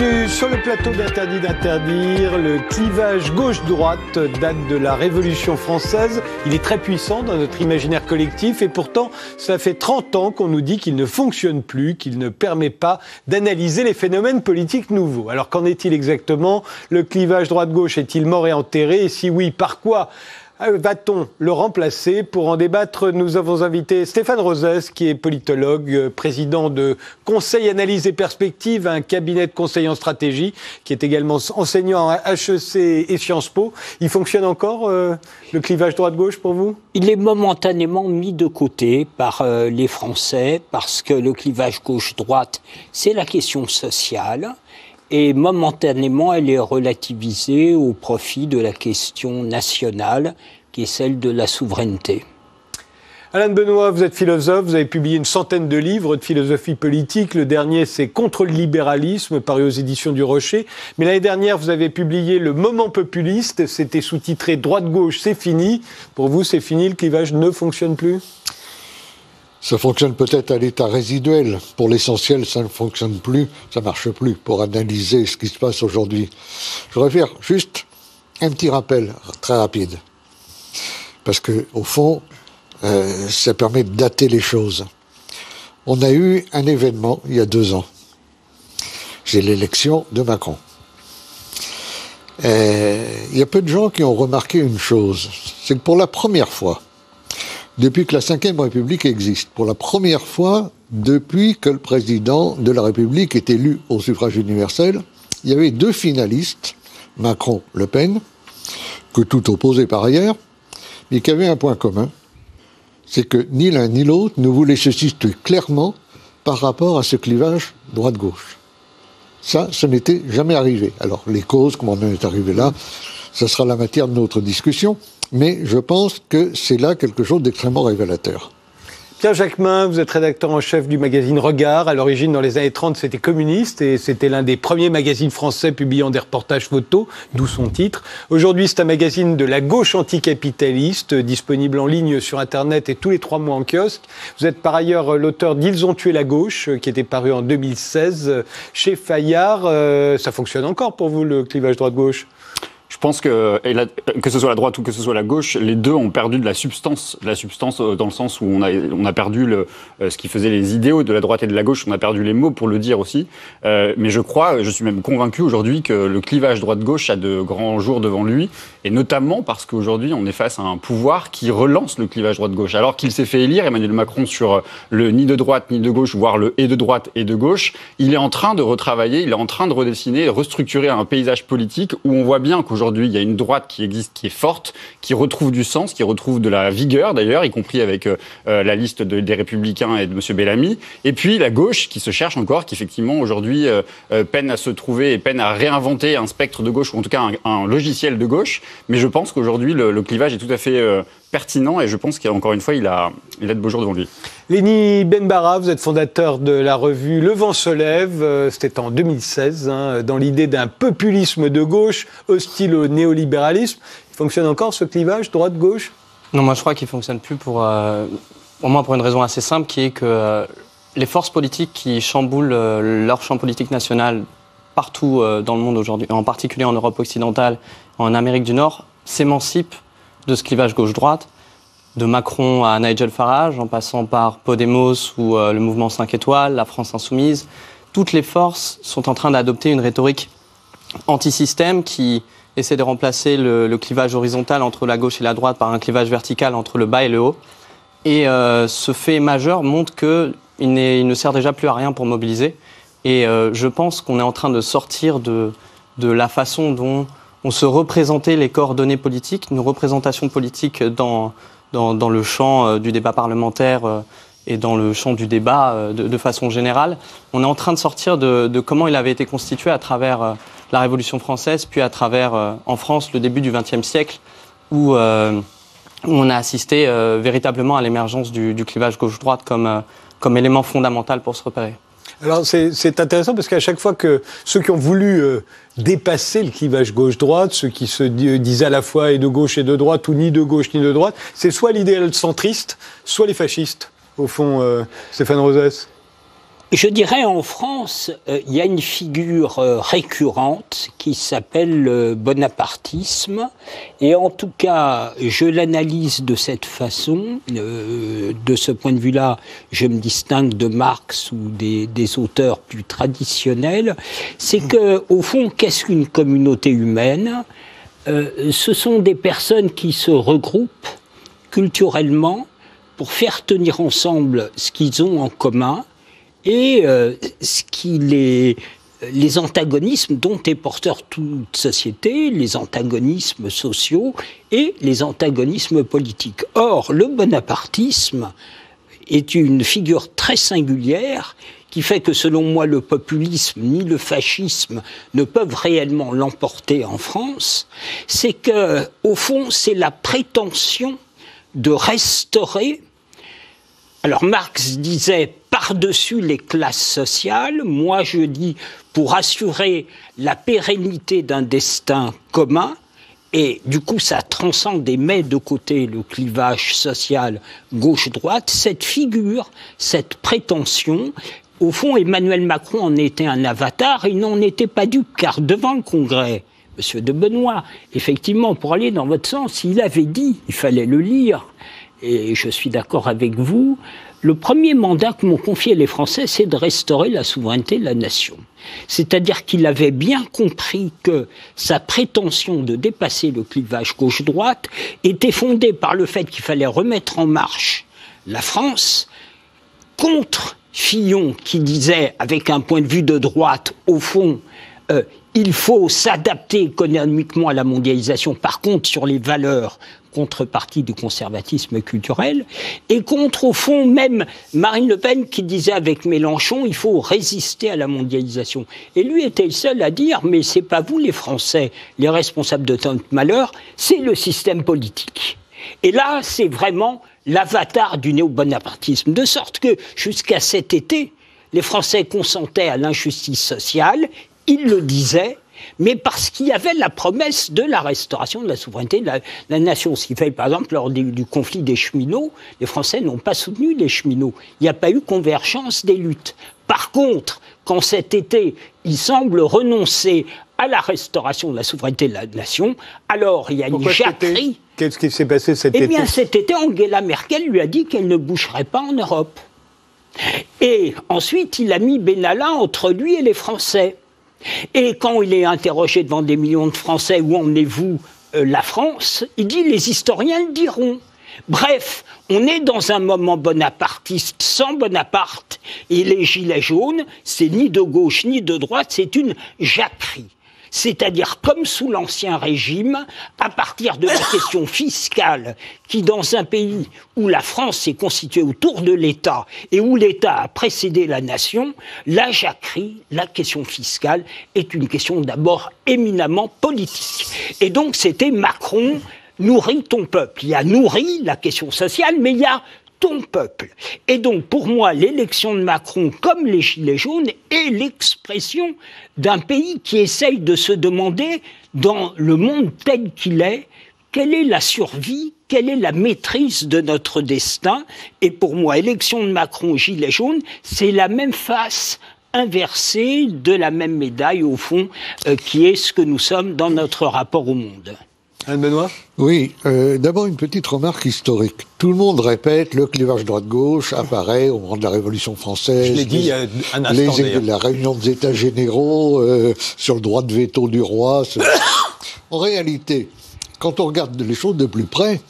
Bienvenue sur le plateau d'Interdit d'interdire. Le clivage gauche-droite date de la Révolution française. Il est très puissant dans notre imaginaire collectif et pourtant, ça fait 30 ans qu'on nous dit qu'il ne fonctionne plus, qu'il ne permet pas d'analyser les phénomènes politiques nouveaux. Alors qu'en est-il exactement? Le clivage droite-gauche est-il mort et enterré? Et si oui, par quoi va-t-on le remplacer? Pour en débattre, nous avons invité Stéphane Rosès, qui est politologue, président de Conseil Analyse et Perspectives, un cabinet de conseil en stratégie, qui est également enseignant à HEC et Sciences Po. Il fonctionne encore, le clivage droite-gauche, pour vous? Il est momentanément mis de côté par les Français, parce que le clivage gauche-droite, c'est la question sociale. Et momentanément, elle est relativisée au profit de la question nationale, qui est celle de la souveraineté. Alain Benoît, vous êtes philosophe, vous avez publié une centaine de livres de philosophie politique. Le dernier, c'est Contre le libéralisme, paru aux éditions du Rocher. Mais l'année dernière, vous avez publié Le moment populiste. C'était sous-titré Droite-gauche, c'est fini. Pour vous, c'est fini, le clivage ne fonctionne plus? Ça fonctionne peut-être à l'état résiduel. Pour l'essentiel, ça ne fonctionne plus, ça ne marche plus pour analyser ce qui se passe aujourd'hui. Je voudrais faire juste un petit rappel très rapide. Parce que, au fond, ça permet de dater les choses. On a eu un événement il y a 2 ans. C'est l'élection de Macron. Il y a peu de gens qui ont remarqué une chose. C'est que pour la première fois, depuis que la Ve République existe, pour la première fois depuis que le président de la République est élu au suffrage universel, il y avait 2 finalistes, Macron-Le Pen, que tout opposait par ailleurs, mais qui avaient un point commun, c'est que ni l'un ni l'autre ne voulaient se situer clairement par rapport à ce clivage droite-gauche. Ça, ce n'était jamais arrivé. Alors, les causes, comment on en est arrivé là, ça sera la matière de notre discussion. Mais je pense que c'est là quelque chose d'extrêmement révélateur. Pierre Jacquemin, vous êtes rédacteur en chef du magazine Regard. À l'origine, dans les années 30, c'était communiste et c'était l'un des premiers magazines français publiant des reportages photos, d'où son titre. Aujourd'hui, c'est un magazine de la gauche anticapitaliste, disponible en ligne sur Internet et tous les 3 mois en kiosque. Vous êtes par ailleurs l'auteur d'Ils ont tué la gauche, qui était paru en 2016 chez Fayard. Ça fonctionne encore pour vous, le clivage droite-gauche? Je pense que ce soit la droite ou que ce soit la gauche, les deux ont perdu de la substance dans le sens où on a perdu ce qui faisait les idéaux de la droite et de la gauche, on a perdu les mots pour le dire aussi. Mais je suis même convaincu aujourd'hui que le clivage droite-gauche a de grands jours devant lui, et notamment parce qu'aujourd'hui on est face à un pouvoir qui relance le clivage droite-gauche. Alors qu'il s'est fait élire, Emmanuel Macron, sur le ni de droite ni de gauche, voire le et de droite et de gauche, il est en train de retravailler, il est en train de redessiner, restructurer un paysage politique où on voit bien qu'aujourd'hui il y a une droite qui existe, qui est forte, qui retrouve du sens, qui retrouve de la vigueur d'ailleurs, y compris avec la liste des Républicains et de M. Bellamy. Et puis la gauche qui se cherche encore, qui effectivement aujourd'hui peine à se trouver et peine à réinventer un spectre de gauche, ou en tout cas un logiciel de gauche. Mais je pense qu'aujourd'hui le clivage est tout à fait pertinent et je pense qu'encore une fois il a de beaux jours devant lui. Léni Benbara, vous êtes fondateur de la revue Le Vent se lève, c'était en 2016, dans l'idée d'un populisme de gauche hostile au néolibéralisme. Il fonctionne encore ce clivage droite-gauche? Non, moi je crois qu'il ne fonctionne plus au moins pour une raison assez simple, qui est que les forces politiques qui chamboulent leur champ politique national partout dans le monde aujourd'hui, en particulier en Europe occidentale, en Amérique du Nord, s'émancipent de ce clivage gauche-droite, de Macron à Nigel Farage, en passant par Podemos ou le mouvement 5 étoiles, la France insoumise. Toutes les forces sont en train d'adopter une rhétorique anti-système qui essaie de remplacer le clivage horizontal entre la gauche et la droite par un clivage vertical entre le bas et le haut. Et ce fait majeur montre qu'il ne sert déjà plus à rien pour mobiliser. Et je pense qu'on est en train de sortir de la façon dont on se représentait les coordonnées politiques, une représentation politique dans le champ du débat parlementaire et dans le champ du débat de façon générale. On est en train de sortir de comment il avait été constitué à travers la Révolution française, puis à travers, en France, le début du XXe siècle, où on a assisté véritablement à l'émergence du clivage gauche-droite comme élément fondamental pour se repérer. Alors c'est intéressant parce qu'à chaque fois que ceux qui ont voulu dépasser le clivage gauche-droite, ceux qui se disaient à la fois et de gauche et de droite, ou ni de gauche ni de droite, c'est soit l'idéal centriste, soit les fascistes, au fond, Stéphane Rosès. Je dirais en France, il y a une figure récurrente qui s'appelle le bonapartisme. Et en tout cas, je l'analyse de cette façon. De ce point de vue-là, je me distingue de Marx ou des auteurs plus traditionnels. C'est que, au fond, qu'est-ce qu'une communauté humaine ? Ce sont des personnes qui se regroupent culturellement pour faire tenir ensemble ce qu'ils ont en commun et ce qui les antagonismes dont est porteur toute société, les antagonismes sociaux et les antagonismes politiques. Or, le bonapartisme est une figure très singulière qui fait que, selon moi, le populisme ni le fascisme ne peuvent réellement l'emporter en France. C'est que, au fond, c'est la prétention de restaurer. Alors Marx disait par-dessus les classes sociales, moi je dis pour assurer la pérennité d'un destin commun, et du coup ça transcende et met de côté le clivage social gauche-droite, cette figure, cette prétention. Au fond, Emmanuel Macron en était un avatar, il n'en était pas dupe, car devant le Congrès, Monsieur de Benoît, effectivement, pour aller dans votre sens, il avait dit, il fallait le lire, et je suis d'accord avec vous, le premier mandat que m'ont confié les Français, c'est de restaurer la souveraineté de la nation. C'est-à-dire qu'il avait bien compris que sa prétention de dépasser le clivage gauche-droite était fondée par le fait qu'il fallait remettre en marche la France contre Fillon, qui disait, avec un point de vue de droite, au fond, il faut s'adapter économiquement à la mondialisation, par contre, sur les valeurs, contrepartie du conservatisme culturel, et contre, au fond, même Marine Le Pen qui disait avec Mélenchon, il faut résister à la mondialisation. Et lui était le seul à dire, mais c'est pas vous les Français, les responsables de tant de malheur, c'est le système politique. Et là, c'est vraiment l'avatar du néo-bonapartisme, de sorte que, jusqu'à cet été, les Français consentaient à l'injustice sociale, ils le disaient, mais parce qu'il y avait la promesse de la restauration de la souveraineté de la nation. Ce qui fait, par exemple, lors du conflit des cheminots, les Français n'ont pas soutenu les cheminots. Il n'y a pas eu convergence des luttes. Par contre, quand cet été, il semble renoncer à la restauration de la souveraineté de la nation, alors il y a une jacquerie. Qu'est-ce qui s'est passé cet été ? Eh bien, cet été, Angela Merkel lui a dit qu'elle ne bougerait pas en Europe. Et ensuite, il a mis Benalla entre lui et les Français. Et quand il est interrogé devant des millions de Français, où emmenez-vous la France, il dit, les historiens le diront. Bref, on est dans un moment bonapartiste sans Bonaparte, et les gilets jaunes, c'est ni de gauche ni de droite, c'est une jacquerie. C'est-à-dire, comme sous l'Ancien Régime, à partir de la question fiscale, qui dans un pays où la France s'est constituée autour de l'État et où l'État a précédé la nation, la jacquerie, la question fiscale, est une question d'abord éminemment politique. Et donc, c'était Macron, nourrit ton peuple. Il y a nourri la question sociale, mais il y a ton peuple. Et donc, pour moi, l'élection de Macron, comme les Gilets jaunes, est l'expression d'un pays qui essaye de se demander, dans le monde tel qu'il est, quelle est la survie, quelle est la maîtrise de notre destin. Et pour moi, élection de Macron, Gilets jaunes, c'est la même face inversée de la même médaille, au fond, qui est ce que nous sommes dans notre rapport au monde. Anne Benoît ? Oui, d'abord une petite remarque historique. Tout le monde répète, le clivage droite-gauche apparaît au moment de la Révolution française. Je l'ai dit il y a un instant, d'ailleurs. La réunion des États généraux sur le droit de veto du roi. En réalité, quand on regarde les choses de plus près,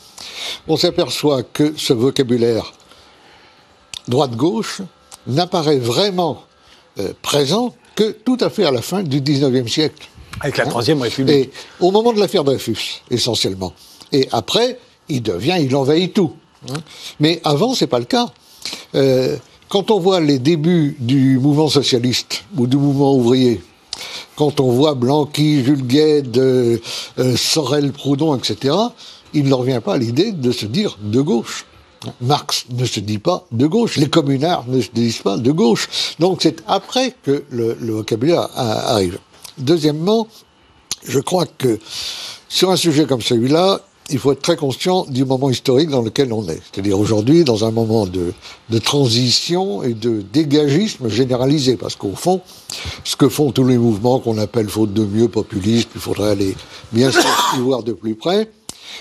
on s'aperçoit que ce vocabulaire droite-gauche n'apparaît vraiment présent que tout à fait à la fin du XIXe siècle. Avec la Troisième République. Et au moment de l'affaire Dreyfus, essentiellement. Et après, il envahit tout. Mais avant, c'est pas le cas. Quand on voit les débuts du mouvement socialiste ou du mouvement ouvrier, quand on voit Blanqui, Jules Guesde, Sorel, Proudhon, etc., il ne leur vient pas l'idée de se dire de gauche. Marx ne se dit pas de gauche, les communards ne se disent pas de gauche. Donc c'est après que le vocabulaire arrive. Deuxièmement, je crois que sur un sujet comme celui-là, il faut être très conscient du moment historique dans lequel on est. C'est-à-dire aujourd'hui, dans un moment de transition et de dégagisme généralisé. Parce qu'au fond, ce que font tous les mouvements qu'on appelle, faute de mieux, populistes, il faudrait aller bien sûr y voir de plus près,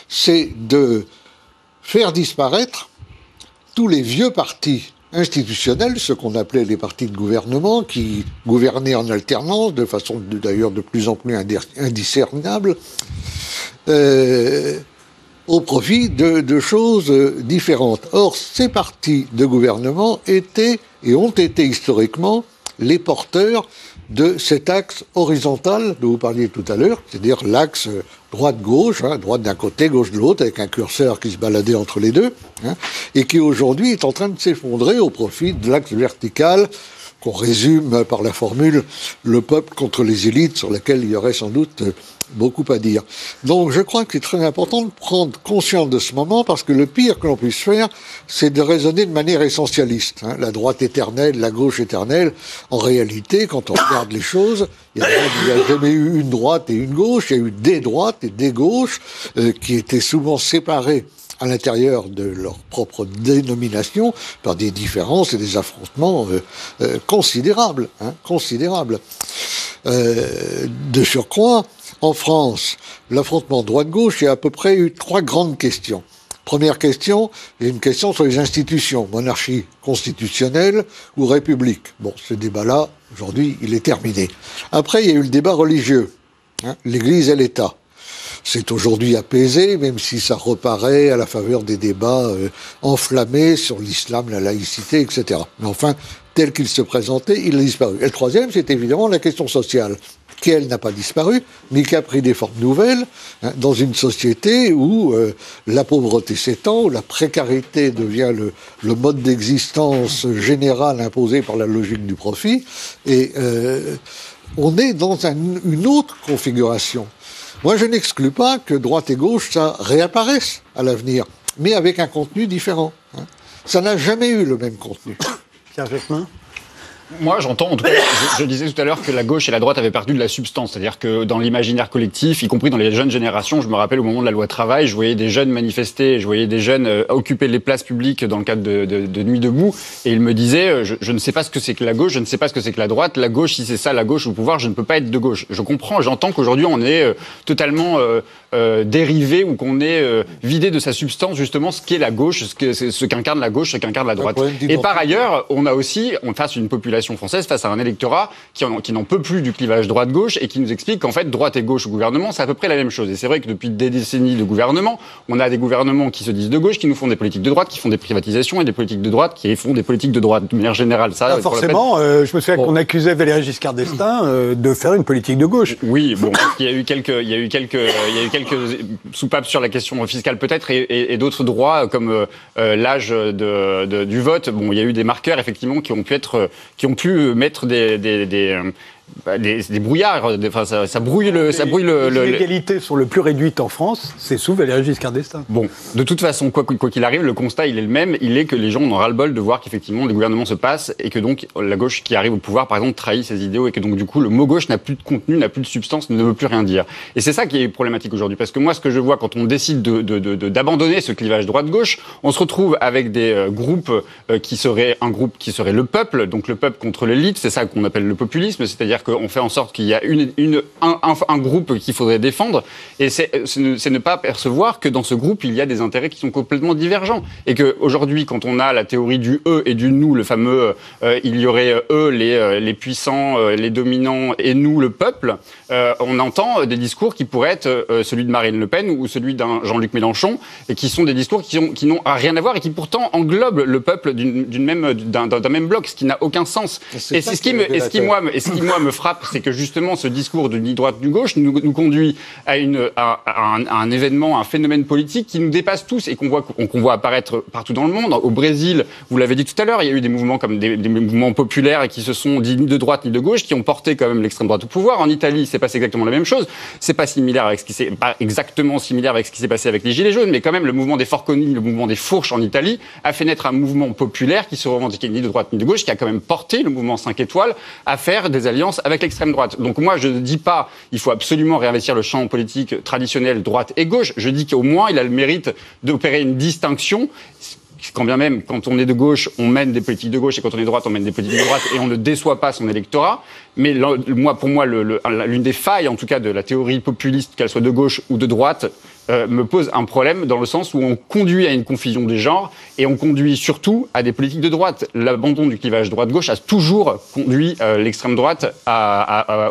c'est de faire disparaître tous les vieux partis institutionnels, ce qu'on appelait les partis de gouvernement, qui gouvernaient en alternance, de façon d'ailleurs de plus en plus indiscernable, au profit de choses différentes. Or, ces partis de gouvernement étaient et ont été historiquement les porteurs de cet axe horizontal dont vous parliez tout à l'heure, c'est-à-dire l'axe droite-gauche, droite d'un côté, gauche de l'autre, avec un curseur qui se baladait entre les deux, et qui aujourd'hui est en train de s'effondrer au profit de l'axe vertical, qu'on résume par la formule « le peuple contre les élites », sur laquelle il y aurait sans doute beaucoup à dire. Donc je crois que c'est très important de prendre conscience de ce moment, parce que le pire que l'on puisse faire, c'est de raisonner de manière essentialiste. La droite éternelle, la gauche éternelle. En réalité, quand on regarde les choses, il n'y a jamais eu une droite et une gauche, il y a eu des droites et des gauches qui étaient souvent séparées à l'intérieur de leur propre dénomination par des différences et des affrontements considérables. De surcroît, en France, l'affrontement droite-gauche, il y a à peu près eu 3 grandes questions. Première question, il y a une question sur les institutions, monarchie constitutionnelle ou république. Bon, ce débat-là, aujourd'hui, il est terminé. Après, il y a eu le débat religieux, l'Église et l'État. C'est aujourd'hui apaisé, même si ça reparaît à la faveur des débats enflammés sur l'islam, la laïcité, etc. Mais enfin, tel qu'il se présentait, il a disparu. Et le troisième, c'est évidemment la question sociale, qui, elle, n'a pas disparu, mais qui a pris des formes nouvelles, dans une société où la pauvreté s'étend, où la précarité devient le mode d'existence général imposé par la logique du profit, et on est dans une autre configuration. Moi, je n'exclus pas que droite et gauche, ça réapparaisse à l'avenir, mais avec un contenu différent. Ça n'a jamais eu le même contenu. Pierre Geckmain ? Moi, j'entends, en tout cas, je disais tout à l'heure que la gauche et la droite avaient perdu de la substance. C'est-à-dire que dans l'imaginaire collectif, y compris dans les jeunes générations, je me rappelle au moment de la loi travail, je voyais des jeunes manifester, je voyais des jeunes occuper les places publiques dans le cadre de Nuit debout, et ils me disaient, je ne sais pas ce que c'est que la gauche, je ne sais pas ce que c'est que la droite. La gauche, si c'est ça, la gauche au pouvoir, je ne peux pas être de gauche. Je comprends, j'entends qu'aujourd'hui, on est totalement dérivé, ou qu'on est vidé de sa substance, justement, ce qu'est la gauche, ce qu'incarne la gauche, ce qu'incarne la droite. Et par ailleurs, on a aussi, on face une population française, face à un électorat qui n'en peut plus du clivage droite-gauche, et qui nous explique qu'en fait, droite et gauche au gouvernement, c'est à peu près la même chose. Et c'est vrai que depuis des décennies de gouvernement, on a des gouvernements qui se disent de gauche, qui nous font des politiques de droite, qui font des privatisations, et des politiques de droite qui font des politiques de droite, de manière générale. Ça, forcément, je me souviens qu'on accusait Valéry Giscard d'Estaing de faire une politique de gauche. Oui, bon, il y a eu quelques soupapes sur la question fiscale peut-être, et d'autres droits comme l'âge du vote. Bon, il y a eu des marqueurs effectivement qui ont pu mettre des brouillards. Ça brouille Les inégalités sont le plus réduites en France, c'est sous Valéry Giscard d'Estaing. Bon, de toute façon, quoi qu'il arrive, le constat il est le même. Il est que les gens en ont ras-le-bol de voir qu'effectivement les gouvernements se passent, et que donc la gauche qui arrive au pouvoir, par exemple, trahit ses idéaux, et que donc du coup le mot gauche n'a plus de contenu, n'a plus de substance, ne veut plus rien dire. Et c'est ça qui est problématique aujourd'hui, parce que moi, ce que je vois quand on décide d'abandonner ce clivage droite-gauche, on se retrouve avec des groupes qui seraient le peuple, donc le peuple contre l'élite. C'est ça qu'on appelle le populisme, c'est-à-dire qu'on fait en sorte qu'il y a un groupe qu'il faudrait défendre, et c'est ne pas percevoir que dans ce groupe, il y a des intérêts qui sont complètement divergents. Et qu'aujourd'hui, quand on a la théorie du eux et du nous, le fameux il y aurait eux, les puissants, les dominants, et nous, le peuple, on entend des discours qui pourraient être celui de Marine Le Pen ou celui d'un Jean-Luc Mélenchon, et qui sont des discours qui n'ont rien à voir, et qui pourtant englobent le peuple d'un même bloc, ce qui n'a aucun sens. Et ce qui me frappe, c'est que justement ce discours de ni droite ni gauche nous conduit à un événement, un phénomène politique qui nous dépasse tous, et qu'on voit apparaître partout dans le monde. Au Brésil, vous l'avez dit tout à l'heure, il y a eu des mouvements comme des mouvements populaires, et qui se sont dit ni de droite ni de gauche, qui ont porté quand même l'extrême droite au pouvoir. En Italie, c'est passé exactement la même chose. C'est pas exactement similaire avec ce qui s'est passé avec les Gilets jaunes, mais quand même le mouvement des Forconi, le mouvement des Fourches en Italie, a fait naître un mouvement populaire qui se revendiquait ni de droite ni de gauche, qui a quand même porté le mouvement 5 étoiles à faire des alliances alliance avec l'extrême droite. Donc moi, je ne dis pas il faut absolument réinvestir le champ politique traditionnel droite et gauche. Je dis qu'au moins, il a le mérite d'opérer une distinction. Quand bien même, quand on est de gauche, on mène des politiques de gauche, et quand on est de droite, on mène des politiques de droite, et on ne déçoit pas son électorat. Mais pour moi, l'une des failles, en tout cas, de la théorie populiste, qu'elle soit de gauche ou de droite, me pose un problème dans le sens où on conduit à une confusion des genres, et on conduit surtout à des politiques de droite. L'abandon du clivage droite-gauche a toujours conduit l'extrême droite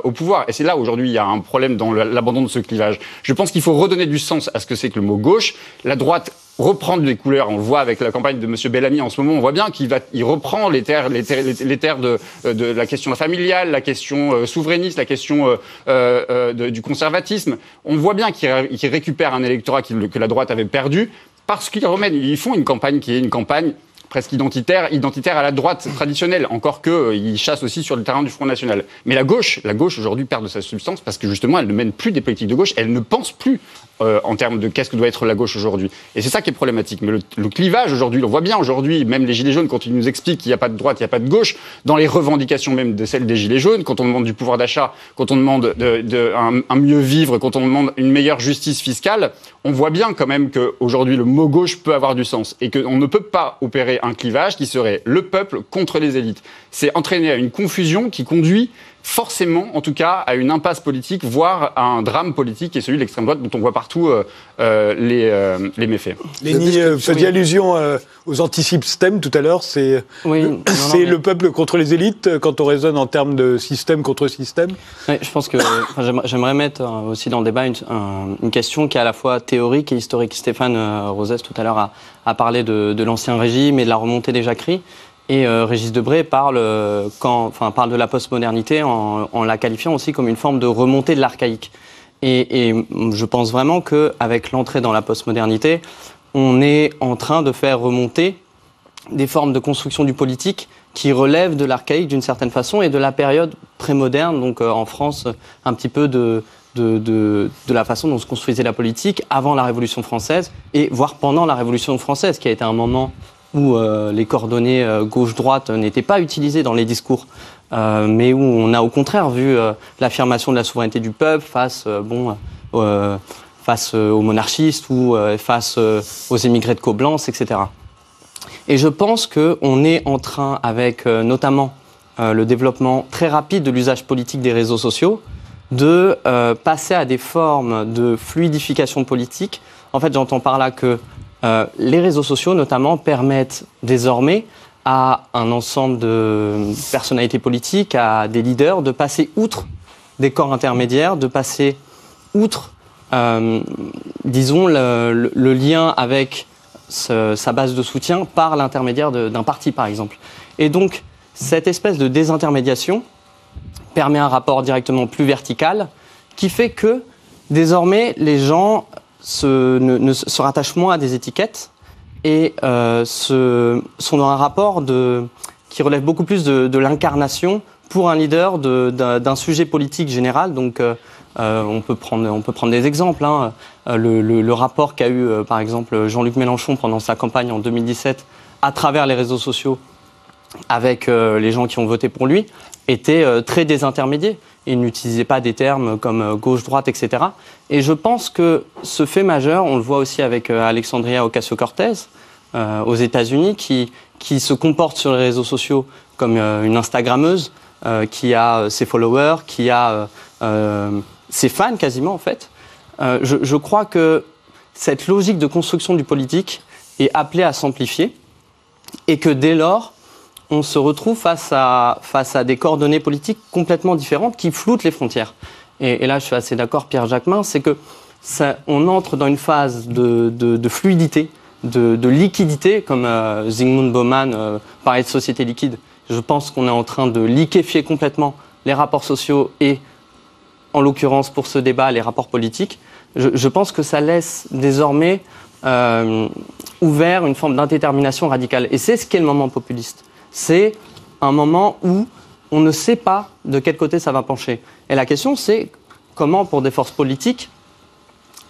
au pouvoir. Et c'est là, aujourd'hui, il y a un problème dans l'abandon de ce clivage. Je pense qu'il faut redonner du sens à ce que c'est que le mot gauche. La droite reprendre des couleurs. On le voit avec la campagne de M. Bellamy en ce moment. On voit bien qu'il reprend les terres de la question familiale, la question souverainiste, la question du conservatisme. On voit bien qu'il récupère un électorat que la droite avait perdu parce ils font une campagne qui est une campagne presque identitaire à la droite traditionnelle, encore qu'ils chassent aussi sur le terrain du Front National. Mais la gauche aujourd'hui perd de sa substance parce que justement, elle ne mène plus des politiques de gauche, elle ne pense plus en termes de qu'est-ce que doit être la gauche aujourd'hui. Et c'est ça qui est problématique. Mais le clivage aujourd'hui, on voit bien aujourd'hui, même les Gilets jaunes, quand ils nous expliquent qu'il n'y a pas de droite, il n'y a pas de gauche, dans les revendications même de celles des Gilets jaunes, quand on demande du pouvoir d'achat, quand on demande un mieux vivre, quand on demande une meilleure justice fiscale, on voit bien quand même qu'aujourd'hui, le mot gauche peut avoir du sens et qu'on ne peut pas opérer un clivage qui serait le peuple contre les élites. C'est entraîner à une confusion qui conduit forcément, en tout cas, à une impasse politique, voire à un drame politique, qui est celui de l'extrême droite, dont on voit partout les méfaits. Léni, vous faisiez allusion aux anti-systèmes tout à l'heure, c'est le peuple contre les élites, quand on raisonne en termes de système contre système. Oui, je pense que j'aimerais mettre aussi dans le débat une question qui est à la fois théorique et historique. Stéphane Rosès, tout à l'heure, a parlé de l'Ancien Régime et de la remontée des Jacqueries. Et Régis Debray parle de la postmodernité en la qualifiant aussi comme une forme de remontée de l'archaïque. Et je pense vraiment qu'avec l'entrée dans la postmodernité, on est en train de faire remonter des formes de construction du politique qui relèvent de l'archaïque d'une certaine façon et de la période prémoderne, donc en France, un petit peu de la façon dont se construisait la politique avant la Révolution française et voire pendant la Révolution française, qui a été un moment où les coordonnées gauche-droite n'étaient pas utilisées dans les discours, mais où on a au contraire vu l'affirmation de la souveraineté du peuple face aux monarchistes ou face aux émigrés de Coblence, etc. Et je pense qu'on est en train, avec notamment le développement très rapide de l'usage politique des réseaux sociaux, de passer à des formes de fluidification politique. En fait, j'entends par là que les réseaux sociaux, notamment, permettent désormais à un ensemble de personnalités politiques, à des leaders, de passer outre des corps intermédiaires, de passer outre, disons, le lien avec sa base de soutien par l'intermédiaire d'un parti, par exemple. Et donc, cette espèce de désintermédiation permet un rapport directement plus vertical qui fait que, désormais, les gens se rattachent moins à des étiquettes et sont dans un rapport qui relève beaucoup plus de l'incarnation pour un leader d'un sujet politique général. Donc, on peut prendre des exemples. Hein. Le rapport qu'a eu, par exemple, Jean-Luc Mélenchon pendant sa campagne en 2017 à travers les réseaux sociaux avec les gens qui ont voté pour lui était très désintermédié. Il n'utilisait pas des termes comme gauche-droite, etc. Et je pense que ce fait majeur, on le voit aussi avec Alexandria Ocasio-Cortez aux États-Unis, qui se comporte sur les réseaux sociaux comme une Instagrammeuse, qui a ses followers, qui a ses fans quasiment en fait. Je crois que cette logique de construction du politique est appelée à s'amplifier et que dès lors, on se retrouve face à des coordonnées politiques complètement différentes qui floutent les frontières. Et là, je suis assez d'accord, Pierre Jacquemin, c'est que on entre dans une phase de fluidité, de liquidité, comme Zygmunt Bauman parlait de société liquide. Je pense qu'on est en train de liquéfier complètement les rapports sociaux et, en l'occurrence pour ce débat, les rapports politiques. Je pense que ça laisse désormais ouvert une forme d'indétermination radicale. Et c'est ce qu'est le moment populiste. C'est un moment où on ne sait pas de quel côté ça va pencher. Et la question, c'est comment, pour des forces politiques,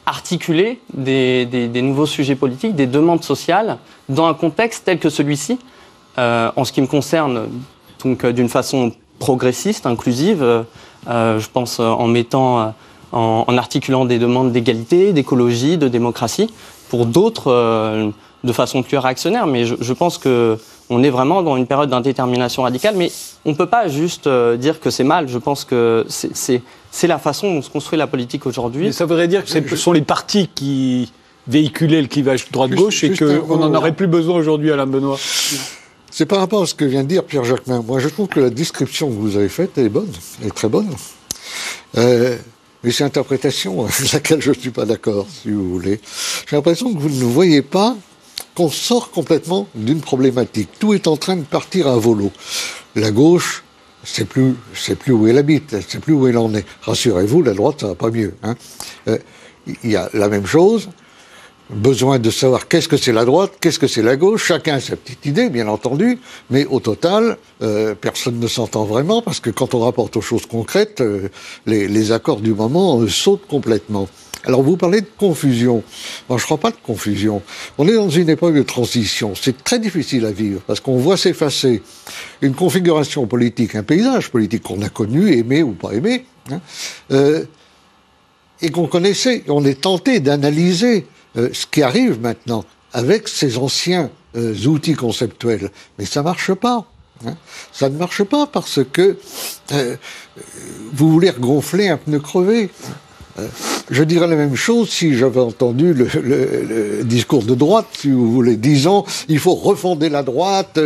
articuler des nouveaux sujets politiques, des demandes sociales, dans un contexte tel que celui-ci, en ce qui me concerne, donc d'une façon progressiste, inclusive, je pense en articulant des demandes d'égalité, d'écologie, de démocratie, pour d'autres de façon plus réactionnaire. Mais je pense qu'on est vraiment dans une période d'indétermination radicale, mais on ne peut pas juste dire que c'est mal. Je pense que c'est la façon dont se construit la politique aujourd'hui. Mais ça voudrait dire que ce sont les partis qui véhiculaient le clivage droite-gauche et qu'on n'en aurait plus besoin aujourd'hui, Alain Benoît. C'est par rapport à ce que vient de dire Pierre Jacquemin. Moi, je trouve que la description que vous avez faite, elle est bonne, elle est très bonne. Mais c'est l'interprétation avec laquelle je ne suis pas d'accord, si vous voulez. J'ai l'impression que vous ne voyez pas qu'on sort complètement d'une problématique. Tout est en train de partir à volo. La gauche, c'est plus où elle habite, c'est plus où elle en est. Rassurez-vous, la droite, ça va pas mieux. Hein. Il y a la même chose. Besoin de savoir qu'est-ce que c'est la droite, qu'est-ce que c'est la gauche. Chacun a sa petite idée, bien entendu, mais au total, personne ne s'entend vraiment parce que quand on rapporte aux choses concrètes, les accords du moment sautent complètement. Alors vous parlez de confusion. Moi, je ne crois pas de confusion. On est dans une époque de transition. C'est très difficile à vivre parce qu'on voit s'effacer une configuration politique, un paysage politique qu'on a connu, aimé ou pas aimé, hein, et qu'on connaissait. On est tenté d'analyser ce qui arrive maintenant avec ces anciens outils conceptuels. Mais ça ne marche pas. Hein. Ça ne marche pas parce que vous voulez regonfler un pneu crevé. Je dirais la même chose si j'avais entendu le discours de droite, si vous voulez, disant il faut refonder la droite,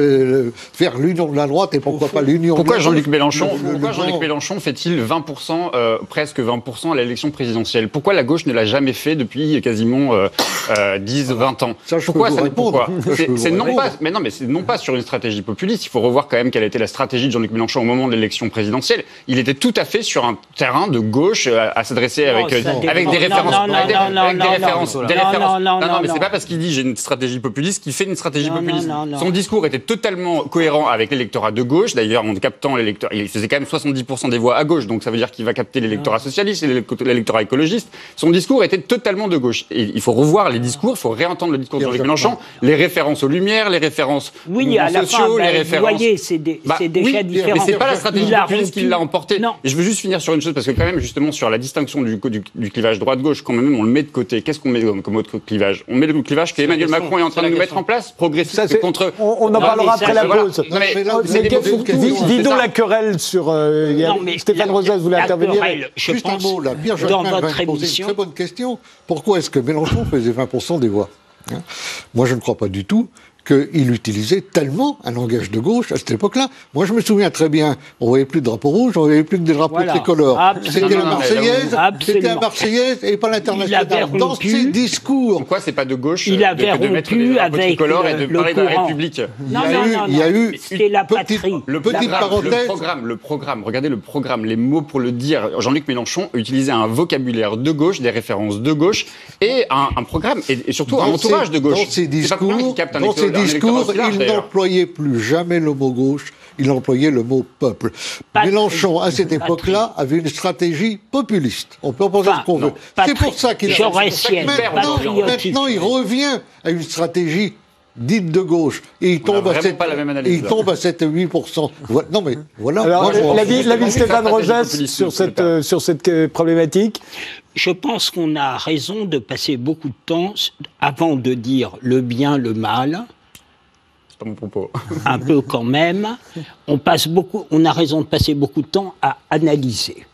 faire l'union de la droite et pourquoi pas l'union de la Pourquoi gauche. Jean-Luc Mélenchon fait-il 20%, presque 20% à l'élection présidentielle? Pourquoi la gauche ne l'a jamais fait depuis quasiment 10-20 ans? Ça, je Pourquoi peux vous répondre. C'est non pas sur une stratégie populiste. Il faut revoir quand même quelle était la stratégie de Jean-Luc Mélenchon au moment de l'élection présidentielle. Il était tout à fait sur un terrain de gauche à s'adresser avec des références. Non, mais c'est pas parce qu'il dit j'ai une stratégie populiste qu'il fait une stratégie populiste. Son discours était totalement cohérent avec l'électorat de gauche. D'ailleurs, en captant l'électorat, il faisait quand même 70% des voix à gauche, donc ça veut dire qu'il va capter l'électorat socialiste et l'électorat écologiste. Son discours était totalement de gauche. Et il faut revoir les discours, il faut réentendre le discours de Jean-Luc Mélenchon, les références aux Lumières, les références sociaux, les références. Vous voyez, c'est déjà différent. Mais c'est pas la stratégie populiste qui l'a emporté. Et je veux juste finir sur une chose parce que quand même justement sur la distinction du clivage droite-gauche, quand même on le met de côté. Qu'est-ce qu'on met comme autre clivage? On met le clivage qu'Emmanuel Macron est en train de nous mettre en place, progressiste contre. On en parlera après la pause. Dis donc la querelle sur. Stéphane Rosas voulait intervenir. Juste un mot là. Pierre Jacquemin va poser une très bonne question. Pourquoi est-ce que Mélenchon faisait 20% des voix? Moi, je ne crois pas du tout qu'il utilisait tellement un langage de gauche à cette époque-là. Moi, je me souviens très bien, on voyait plus de drapeaux rouges, on voyait plus que des drapeaux tricolores. C'était la Marseillaise et pas l'Internationale. Dans ses discours. Pourquoi c'est pas de gauche il avait de mettre des drapeaux tricolores et de parler de la République? Il y a eu c'est la patrie. Le programme, regardez le programme, les mots pour le dire. Jean-Luc Mélenchon utilisait un vocabulaire de gauche, des références de gauche et un programme et surtout un entourage de gauche. Dans ses discours, il n'employait plus jamais le mot gauche, il employait le mot peuple. Mélenchon, à cette époque-là, avait une stratégie populiste. On peut en penser ce qu'on veut. C'est pour ça qu'il a... Maintenant, il revient à une stratégie dite de gauche, et il tombe à 7-8%. Non mais voilà. Alors, l'avis de Stéphane Rosas sur cette problématique. Je pense qu'on a raison de passer beaucoup de temps avant de dire le bien, le mal. C'est pas mon propos. Un peu quand même. On a raison de passer beaucoup de temps à analyser,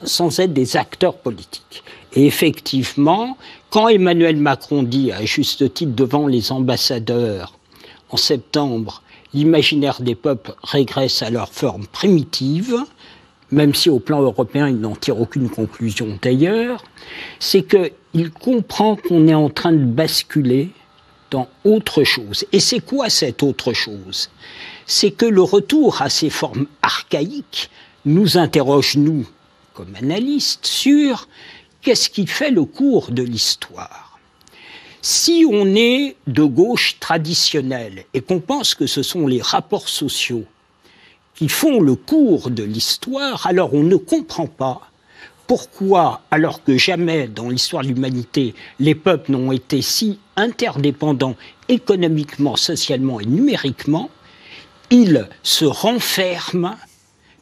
sans être des acteurs politiques. Et effectivement, quand Emmanuel Macron dit, à juste titre, devant les ambassadeurs, en septembre, l'imaginaire des peuples régresse à leur forme primitive, même si au plan européen, il n'en tire aucune conclusion d'ailleurs, c'est qu'il comprend qu'on est en train de basculer dans autre chose. Et c'est quoi cette autre chose? C'est que le retour à ces formes archaïques nous interroge, nous, comme analystes, sur qu'est-ce qui fait le cours de l'histoire. Si on est de gauche traditionnelle et qu'on pense que ce sont les rapports sociaux qui font le cours de l'histoire, alors on ne comprend pas pourquoi, alors que jamais dans l'histoire de l'humanité, les peuples n'ont été si interdépendants économiquement, socialement et numériquement, ils se renferment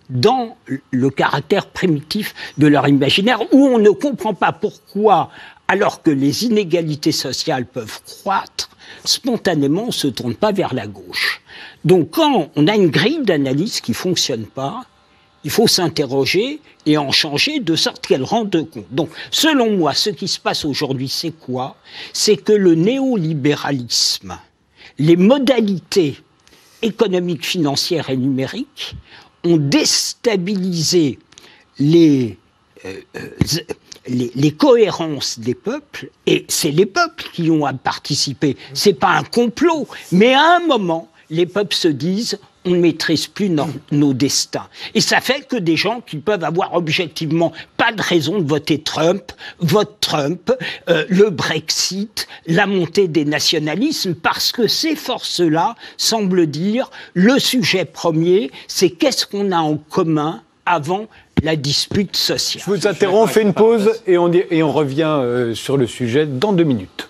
dans le caractère primitif de leur imaginaire, où on ne comprend pas pourquoi, alors que les inégalités sociales peuvent croître, spontanément on ne se tourne pas vers la gauche. Donc quand on a une grille d'analyse qui ne fonctionne pas, il faut s'interroger et en changer de sorte qu'elle rende compte. Donc, selon moi, ce qui se passe aujourd'hui, c'est quoi? C'est que le néolibéralisme, les modalités économiques, financières et numériques ont déstabilisé les cohérences des peuples, et c'est les peuples qui ont à participer. C'est pas un complot, mais à un moment, les peuples se disent on ne maîtrise plus nos destins. Et ça fait que des gens qui peuvent avoir objectivement pas de raison de voter Trump, votent Trump, le Brexit, la montée des nationalismes, parce que ces forces-là semblent dire le sujet premier, c'est qu'est-ce qu'on a en commun avant la dispute sociale. Je vous interromps, on fait une pause et on revient sur le sujet dans 2 minutes.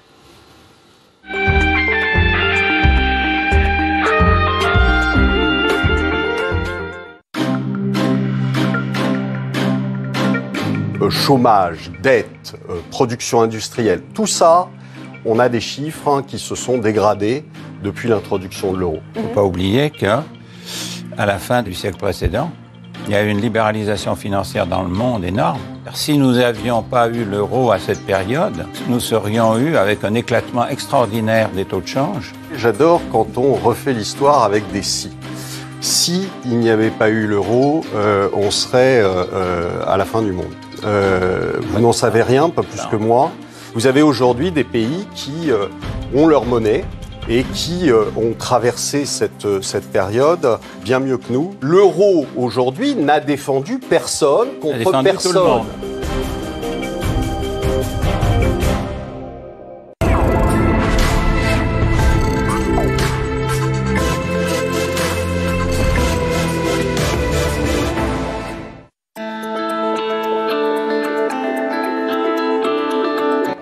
Chômage, dette, production industrielle, tout ça, on a des chiffres qui se sont dégradés depuis l'introduction de l'euro. Il ne faut pas oublier qu'à la fin du siècle précédent, il y a eu une libéralisation financière dans le monde énorme. Si nous n'avions pas eu l'euro à cette période, nous serions eu avec un éclatement extraordinaire des taux de change. J'adore quand on refait l'histoire avec des si. Si il n'y avait pas eu l'euro, on serait à la fin du monde. Vous n'en savez rien, pas plus que moi. Vous avez aujourd'hui des pays qui ont leur monnaie et qui ont traversé cette période bien mieux que nous. L'euro, aujourd'hui, n'a défendu personne contre personne.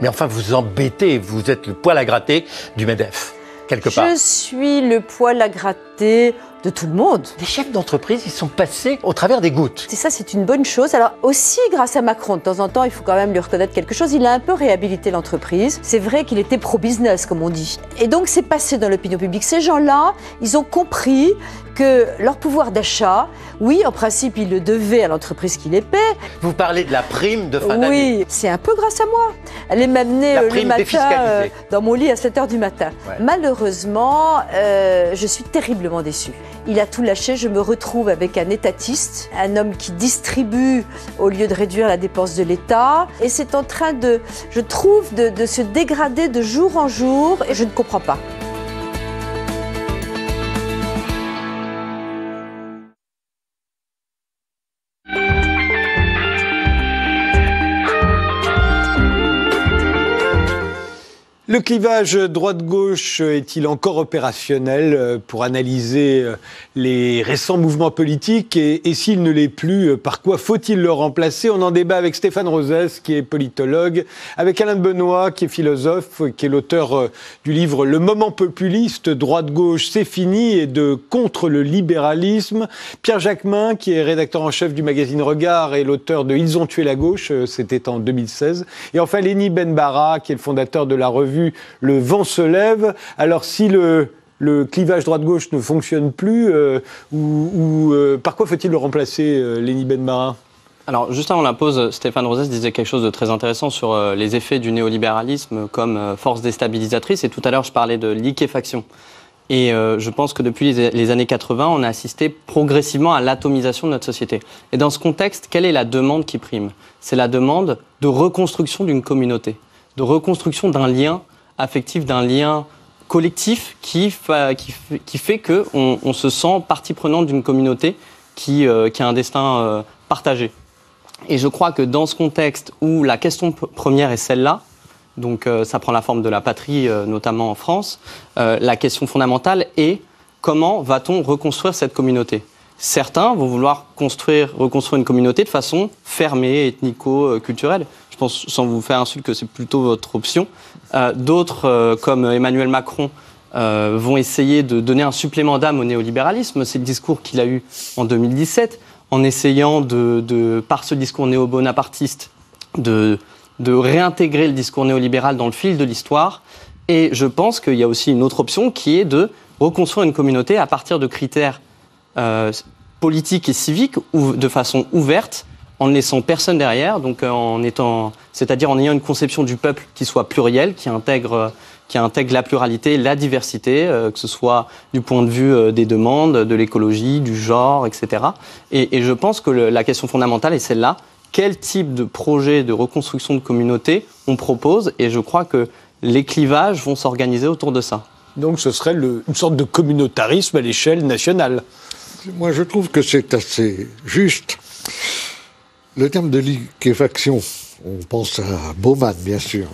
Mais enfin, vous embêtez, vous êtes le poil à gratter du MEDEF, quelque part. Je suis le poil à gratter de tout le monde. Les chefs d'entreprise, ils sont passés au travers des gouttes. C'est ça, c'est une bonne chose. Alors aussi, grâce à Macron, de temps en temps, il faut quand même lui reconnaître quelque chose. Il a un peu réhabilité l'entreprise. C'est vrai qu'il était pro-business, comme on dit. Et donc, c'est passé dans l'opinion publique. Ces gens-là, ils ont compris que leur pouvoir d'achat, oui, en principe, ils le devaient à l'entreprise qui les paie. Vous parlez de la prime de fin d'année. Oui, c'est un peu grâce à moi. Elle m'amenait le matin dans mon lit à 7h du matin. Ouais. Malheureusement, je suis terriblement déçue. Il a tout lâché, je me retrouve avec un étatiste, un homme qui distribue au lieu de réduire la dépense de l'État. Et c'est en train de, je trouve, de se dégrader de jour en jour et je ne comprends pas. Le clivage droite-gauche est-il encore opérationnel pour analyser les récents mouvements politiques et s'il ne l'est plus, par quoi faut-il le remplacer? On en débat avec Stéphane Rosès, qui est politologue, avec Alain de Benoît, qui est philosophe, qui est l'auteur du livre « Le moment populiste, droite-gauche, c'est fini » et de « Contre le libéralisme », Pierre Jacquemin, qui est rédacteur en chef du magazine Regard et l'auteur de « Ils ont tué la gauche », c'était en 2016, et enfin Lenny Benbara, qui est le fondateur de la revue Le Vent se lève. Alors si le clivage droite-gauche ne fonctionne plus, par quoi faut-il le remplacer, Lenny Benbara? Alors, juste avant la pause, Stéphane Rosès disait quelque chose de très intéressant sur les effets du néolibéralisme comme force déstabilisatrice. Et tout à l'heure, je parlais de liquéfaction. Et je pense que depuis les années 80, on a assisté progressivement à l'atomisation de notre société. Et dans ce contexte, quelle est la demande qui prime? C'est la demande de reconstruction d'une communauté, de reconstruction d'un lien affectif, d'un lien collectif qui fait qu'on se sent partie prenante d'une communauté qui a un destin partagé. Et je crois que dans ce contexte où la question première est celle-là, donc ça prend la forme de la patrie, notamment en France, la question fondamentale est comment va-t-on reconstruire cette communauté? Certains vont vouloir reconstruire une communauté de façon fermée, ethnico-culturelle. Je pense, sans vous faire insulte, que c'est plutôt votre option. D'autres, comme Emmanuel Macron, vont essayer de donner un supplément d'âme au néolibéralisme. C'est le discours qu'il a eu en 2017, en essayant par ce discours néo-bonapartiste, de réintégrer le discours néolibéral dans le fil de l'histoire. Et je pense qu'il y a aussi une autre option qui est de reconstruire une communauté à partir de critères politiques et civiques ou de façon ouverte, en ne laissant personne derrière, donc c'est-à-dire en ayant une conception du peuple qui soit plurielle, qui intègre la pluralité, la diversité, que ce soit du point de vue des demandes, de l'écologie, du genre, etc. Et je pense que la question fondamentale est celle-là. Quel type de projet de reconstruction de communauté on propose? Et je crois que les clivages vont s'organiser autour de ça. Donc ce serait une sorte de communautarisme à l'échelle nationale. Moi, je trouve que c'est assez juste. Le terme de liquéfaction, on pense à Bauman, bien sûr,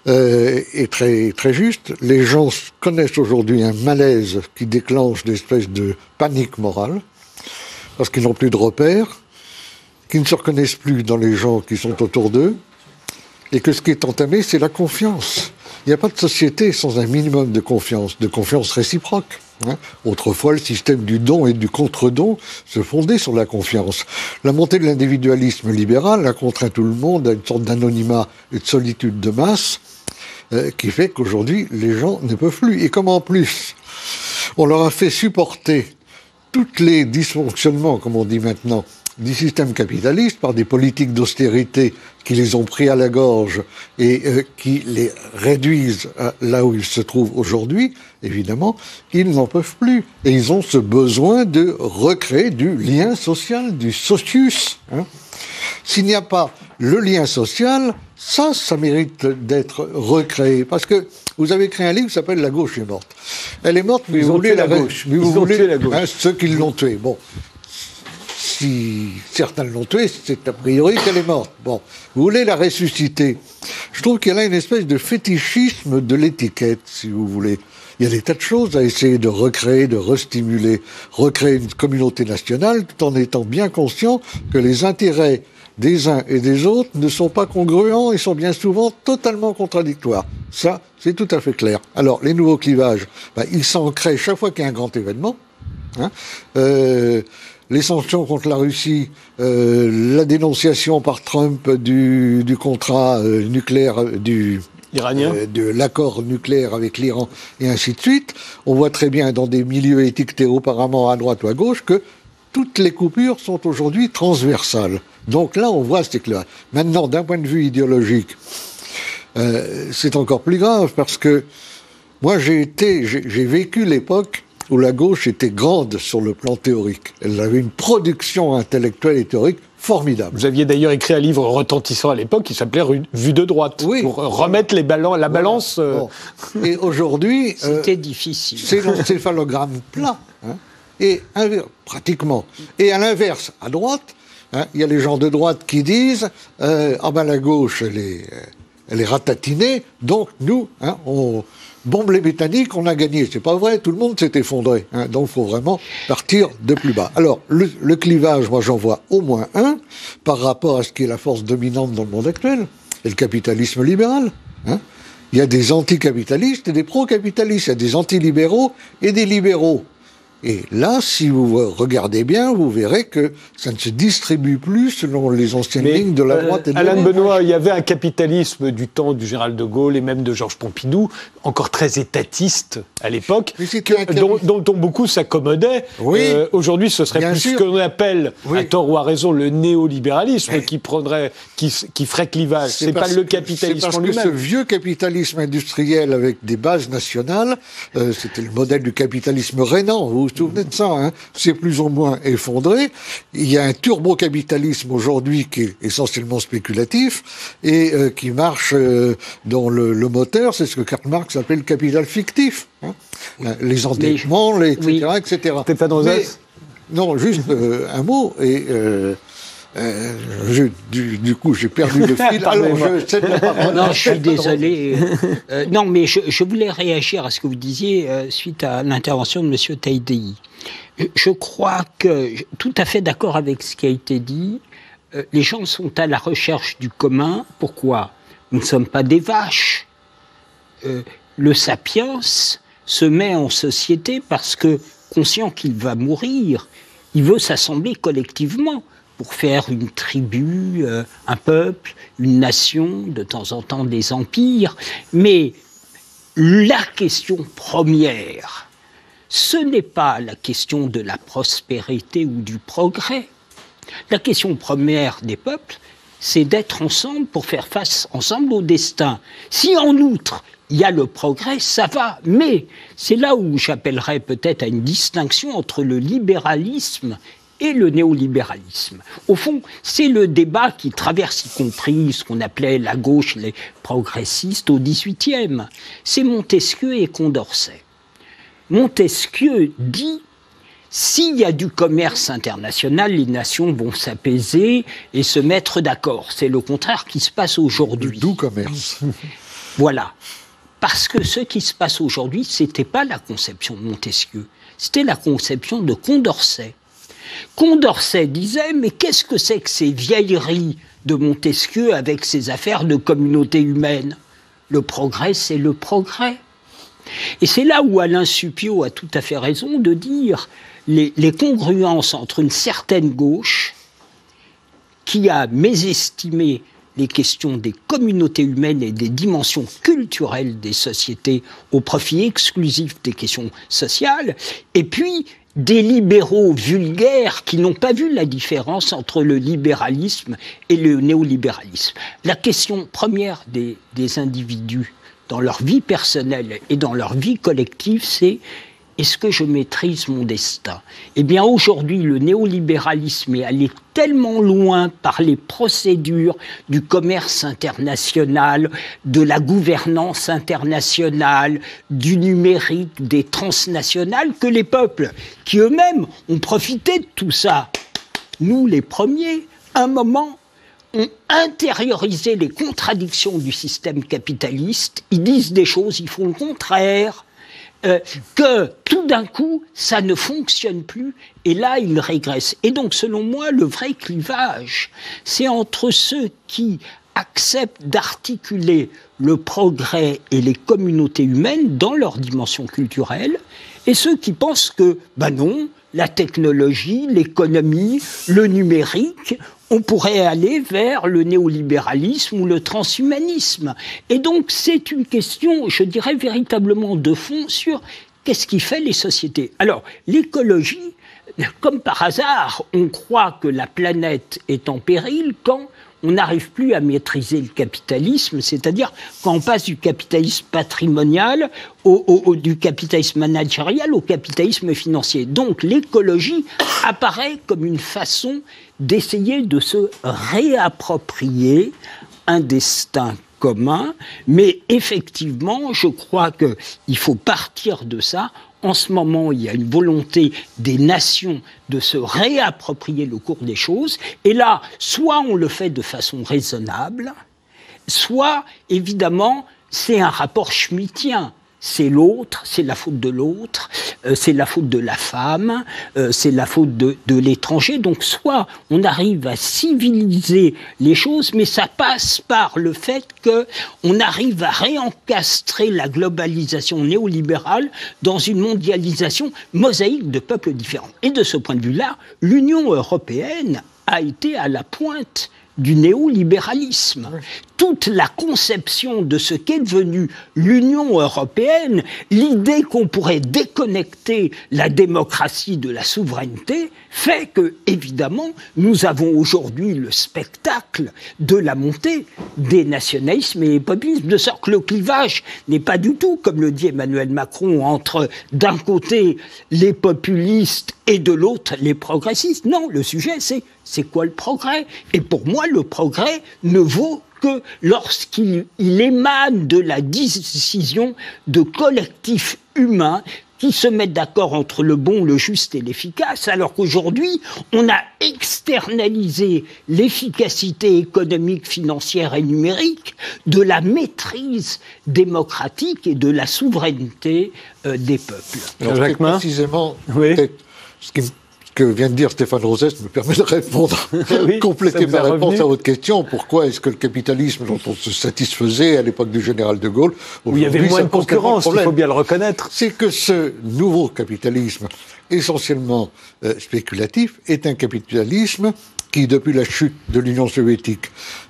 est très, très juste. Les gens connaissent aujourd'hui un malaise qui déclenche des espèces de panique morale, parce qu'ils n'ont plus de repères, qu'ils ne se reconnaissent plus dans les gens qui sont autour d'eux, et que ce qui est entamé, c'est la confiance. Il n'y a pas de société sans un minimum de confiance réciproque. Autrefois, le système du don et du contre-don se fondait sur la confiance. La montée de l'individualisme libéral a contraint tout le monde à une sorte d'anonymat et de solitude de masse qui fait qu'aujourd'hui, les gens ne peuvent plus. Et comme en plus, on leur a fait supporter tous les dysfonctionnements, comme on dit maintenant, du système capitaliste par des politiques d'austérité qui les ont pris à la gorge et qui les réduisent là où ils se trouvent aujourd'hui, évidemment, ils n'en peuvent plus. Et ils ont ce besoin de recréer du lien social, du socius. S'il n'y a pas le lien social, ça mérite d'être recréé. Parce que vous avez créé un livre qui s'appelle « La gauche est morte ». Elle est morte, mais vous voulez la gauche. Mais vous voulez la gauche. Ceux qui l'ont tuée. Bon. Si certains l'ont tuée, c'est a priori qu'elle est morte. Bon, vous voulez la ressusciter. Je trouve qu'il y a là une espèce de fétichisme de l'étiquette, si vous voulez. Il y a des tas de choses à essayer de recréer, de restimuler, recréer une communauté nationale, tout en étant bien conscient que les intérêts des uns et des autres ne sont pas congruents et sont bien souvent totalement contradictoires. Ça, c'est tout à fait clair. Alors, les nouveaux clivages, ils s'en créent chaque fois qu'il y a un grand événement. Les sanctions contre la Russie, la dénonciation par Trump du contrat nucléaire iranien, de l'accord nucléaire avec l'Iran et ainsi de suite. On voit très bien dans des milieux étiquetés auparavant à droite ou à gauche que toutes les coupures sont aujourd'hui transversales. Donc là, on voit c'est clair. Maintenant, d'un point de vue idéologique, c'est encore plus grave parce que moi j'ai vécu l'époque où la gauche était grande sur le plan théorique. Elle avait une production intellectuelle et théorique formidable. Vous aviez d'ailleurs écrit un livre retentissant à l'époque qui s'appelait Vue de droite, oui, pour remettre la balance. Bon. Et aujourd'hui, c'était difficile. C'est l'encéphalogramme plat, et pratiquement. Et à l'inverse, à droite, il y a les gens de droite qui disent la gauche, elle est ratatinée, donc nous, on bombe les Britanniques, on a gagné. C'est pas vrai, tout le monde s'est effondré. Donc il faut vraiment partir de plus bas. Alors, le clivage, moi j'en vois au moins un, par rapport à ce qui est la force dominante dans le monde actuel, et le capitalisme libéral. Il y a des anticapitalistes et des pro-capitalistes, il y a des antilibéraux et des libéraux. Et là, si vous regardez bien, vous verrez que ça ne se distribue plus selon les anciennes lignes de la droite et de la gauche. Alain Benoît, il y avait un capitalisme du temps du général de Gaulle et même de Georges Pompidou, encore très étatiste à l'époque, dont beaucoup s'accommodaient. Oui, aujourd'hui, ce serait plus ce qu'on appelle, à tort ou à raison, le néolibéralisme qui ferait clivage. C'est pas le capitalisme en lui-même. C'est parce que ce vieux capitalisme industriel avec des bases nationales, c'était le modèle du capitalisme rhénan. Vous vous souvenez de ça, c'est plus ou moins effondré. Il y a un turbo-capitalisme aujourd'hui qui est essentiellement spéculatif et qui marche dans le moteur, c'est ce que Karl Marx appelle le capital fictif. Les endettements, etc. Stéphane Rosas ? Non, juste un mot. Et du coup, j'ai perdu le fil. Alors, non, je suis désolé. Non, mais je voulais réagir à ce que vous disiez suite à l'intervention de M. Taïdei. Je crois que, tout à fait d'accord avec ce qui a été dit, les gens sont à la recherche du commun. Pourquoi ? Nous ne sommes pas des vaches. Le sapiens se met en société parce que, conscient qu'il va mourir, il veut s'assembler collectivement pour faire une tribu, un peuple, une nation, de temps en temps des empires. Mais la question première, ce n'est pas la question de la prospérité ou du progrès. La question première des peuples, c'est d'être ensemble pour faire face ensemble au destin. Si en outre, il y a le progrès, ça va. Mais c'est là où j'appellerais peut-être à une distinction entre le libéralisme et le néolibéralisme. Au fond, c'est le débat qui traverse y compris ce qu'on appelait la gauche, les progressistes au XVIIIe. C'est Montesquieu et Condorcet. Montesquieu dit: s'il y a du commerce international, les nations vont s'apaiser et se mettre d'accord. C'est le contraire qui se passe aujourd'hui. D'où commerce. Voilà. Parce que ce qui se passe aujourd'hui, c'était pas la conception de Montesquieu, c'était la conception de Condorcet. Condorcet disait: mais qu'est-ce que c'est que ces vieilleries de Montesquieu avec ses affaires de communauté humaine? Le progrès, c'est le progrès. Et c'est là où Alain Suppiot a tout à fait raison de dire les congruences entre une certaine gauche qui a mésestimé les questions des communautés humaines et des dimensions culturelles des sociétés au profit exclusif des questions sociales, et puis des libéraux vulgaires qui n'ont pas vu la différence entre le libéralisme et le néolibéralisme. La question première des individus dans leur vie personnelle et dans leur vie collective, c'est: est-ce que je maîtrise mon destin? Eh bien, aujourd'hui, le néolibéralisme est allé tellement loin par les procédures du commerce international, de la gouvernance internationale, du numérique, des transnationales, que les peuples, qui eux-mêmes ont profité de tout ça, nous les premiers, un moment, ont intériorisé les contradictions du système capitaliste. Ils disent des choses, ils font le contraire. Que tout d'un coup, ça ne fonctionne plus, et là, il régresse. Et donc, selon moi, le vrai clivage, c'est entre ceux qui acceptent d'articuler le progrès et les communautés humaines dans leur dimension culturelle, et ceux qui pensent que, ben non, la technologie, l'économie, le numérique, on pourrait aller vers le néolibéralisme ou le transhumanisme. Et donc, c'est une question, je dirais, véritablement de fond sur qu'est-ce qui fait les sociétés. Alors, l'écologie, comme par hasard, on croit que la planète est en péril quand on n'arrive plus à maîtriser le capitalisme, c'est-à-dire quand on passe du capitalisme patrimonial du capitalisme managérial au capitalisme financier. Donc l'écologie apparaît comme une façon d'essayer de se réapproprier un destin commun, mais effectivement, je crois qu'il faut partir de ça. En ce moment, il y a une volonté des nations de se réapproprier le cours des choses. Et là, soit on le fait de façon raisonnable, soit, évidemment, c'est un rapport schmittien. C'est l'autre, c'est la faute de l'autre, c'est la faute de la femme, c'est la faute de l'étranger. Donc soit on arrive à civiliser les choses, mais ça passe par le fait qu'on arrive à réencastrer la globalisation néolibérale dans une mondialisation mosaïque de peuples différents. Et de ce point de vue-là, l'Union européenne a été à la pointe du néolibéralisme. Toute la conception de ce qu'est devenue l'Union européenne, l'idée qu'on pourrait déconnecter la démocratie de la souveraineté, fait que, évidemment, nous avons aujourd'hui le spectacle de la montée des nationalismes et des populismes, de sorte que le clivage n'est pas du tout, comme le dit Emmanuel Macron, entre d'un côté les populistes et de l'autre les progressistes. Non, le sujet c'est quoi le progrès? Et pour moi, le progrès ne vaut que lorsqu'il émane de la décision de collectifs humains qui se mettent d'accord entre le bon, le juste et l'efficace, alors qu'aujourd'hui, on a externalisé l'efficacité économique, financière et numérique de la maîtrise démocratique et de la souveraineté des peuples. Alors, précisément, oui. ce que vient de dire Stéphane Rosès me permet de répondre, compléter ma réponse à votre question. Pourquoi est-ce que le capitalisme dont on se satisfaisait à l'époque du général de Gaulle, où il y avait moins de concurrence, il faut bien le reconnaître. C'est que ce nouveau capitalisme, essentiellement spéculatif, est un capitalisme qui, depuis la chute de l'Union soviétique,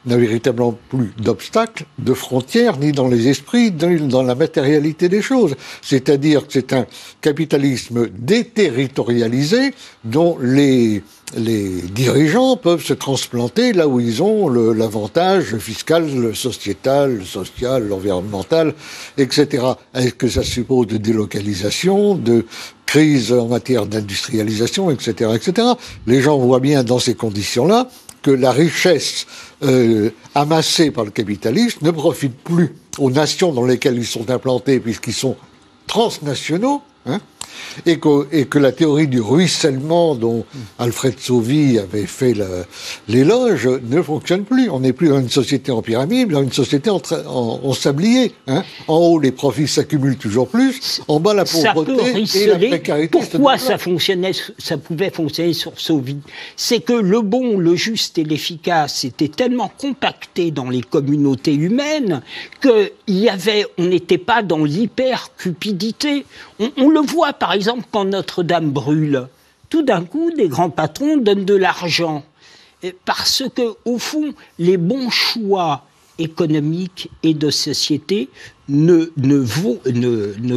n'a véritablement plus d'obstacles, de frontières, ni dans les esprits, ni dans la matérialité des choses. C'est-à-dire que c'est un capitalisme déterritorialisé dont les dirigeants peuvent se transplanter là où ils ont l'avantage fiscal, le sociétal, le social, l'environnemental, etc. Est-ce que ça suppose de délocalisation, de crise en matière d'industrialisation, etc., etc. Les gens voient bien dans ces conditions-là que la richesse amassée par le capitalisme ne profite plus aux nations dans lesquelles ils sont implantés puisqu'ils sont transnationaux, hein, et que la théorie du ruissellement dont Alfred Sauvy avait fait l'éloge ne fonctionne plus. On n'est plus dans une société en pyramide, mais dans une société en sablier. Hein. En haut, les profits s'accumulent toujours plus. En bas, la pauvreté et la précarité. Pourquoi ça pouvait fonctionner sur Sauvy? C'est que le bon, le juste et l'efficace étaient tellement compactés dans les communautés humaines on n'était pas dans l'hyper-cupidité. On le voit, par exemple, quand Notre-Dame brûle. Tout d'un coup, des grands patrons donnent de l'argent. Parce que, au fond, les bons choix économiques et de société ne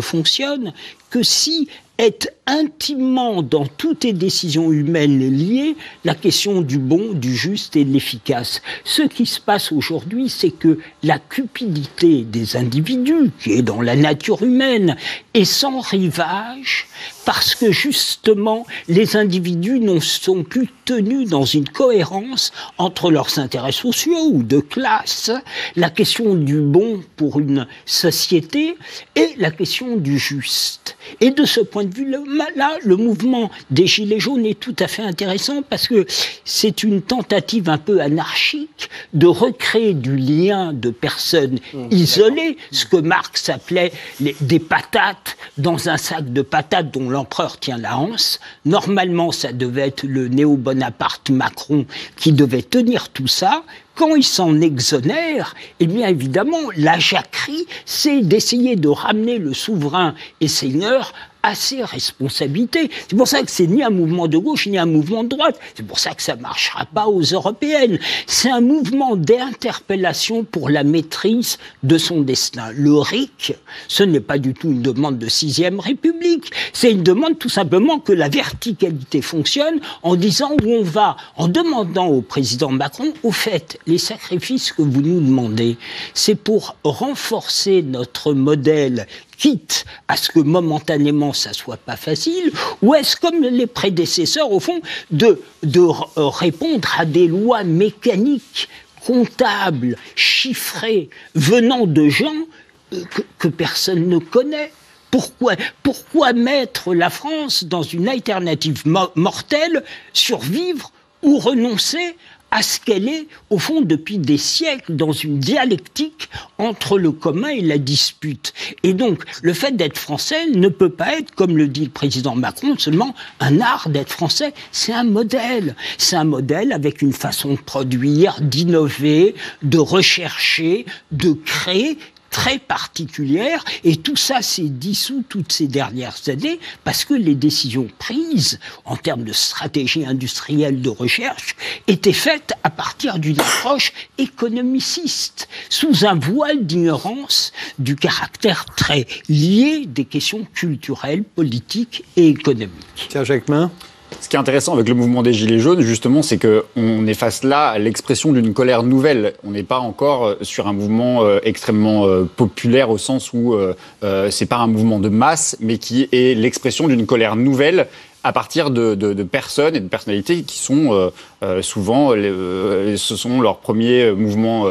fonctionnent que si est intimement dans toutes les décisions humaines liées la question du bon, du juste et de l'efficace. Ce qui se passe aujourd'hui, c'est que la cupidité des individus, qui est dans la nature humaine, est sans rivage parce que justement les individus ne sont plus tenus dans une cohérence entre leurs intérêts sociaux ou de classe, la question du bon pour une société et la question du juste. Et de ce point de vue-là, le mouvement des Gilets jaunes est tout à fait intéressant parce que c'est une tentative un peu anarchique de recréer du lien de personnes isolées, ce que Marx appelait des patates dans un sac de patates dont l'empereur tient la anse. Normalement, ça devait être le néo-Bonaparte Macron qui devait tenir tout ça. Quand il s'en exonère, eh bien évidemment, la jacquerie, c'est d'essayer de ramener le souverain et seigneur à ses responsabilités. C'est pour ça que c'est ni un mouvement de gauche, ni un mouvement de droite. C'est pour ça que ça ne marchera pas aux européennes. C'est un mouvement d'interpellation pour la maîtrise de son destin. Le RIC, ce n'est pas du tout une demande de 6e République. C'est une demande tout simplement que la verticalité fonctionne en disant où on va, en demandant au président Macron, au fait, les sacrifices que vous nous demandez, c'est pour renforcer notre modèle, quitte à ce que momentanément ça soit pas facile, ou est-ce comme les prédécesseurs au fond de répondre à des lois mécaniques, comptables, chiffrées, venant de gens que personne ne connaît? Pourquoi mettre la France dans une alternative mortelle, survivre ou renoncer à ce qu'elle est, au fond, depuis des siècles, dans une dialectique entre le commun et la dispute. Et donc, le fait d'être français ne peut pas être, comme le dit le président Macron, seulement un art d'être français. C'est un modèle. C'est un modèle avec une façon de produire, d'innover, de rechercher, de créer, très particulière, et tout ça s'est dissous toutes ces dernières années parce que les décisions prises en termes de stratégie industrielle de recherche étaient faites à partir d'une approche économiciste, sous un voile d'ignorance du caractère très lié des questions culturelles, politiques et économiques. Tiens, Jacquemin. Ce qui est intéressant avec le mouvement des Gilets jaunes, justement, c'est qu'on est face là à l'expression d'une colère nouvelle. On n'est pas encore sur un mouvement extrêmement populaire au sens où c'est pas un mouvement de masse, mais qui est l'expression d'une colère nouvelle à partir de personnes et de personnalités qui sont souvent, ce sont leurs premiers mouvements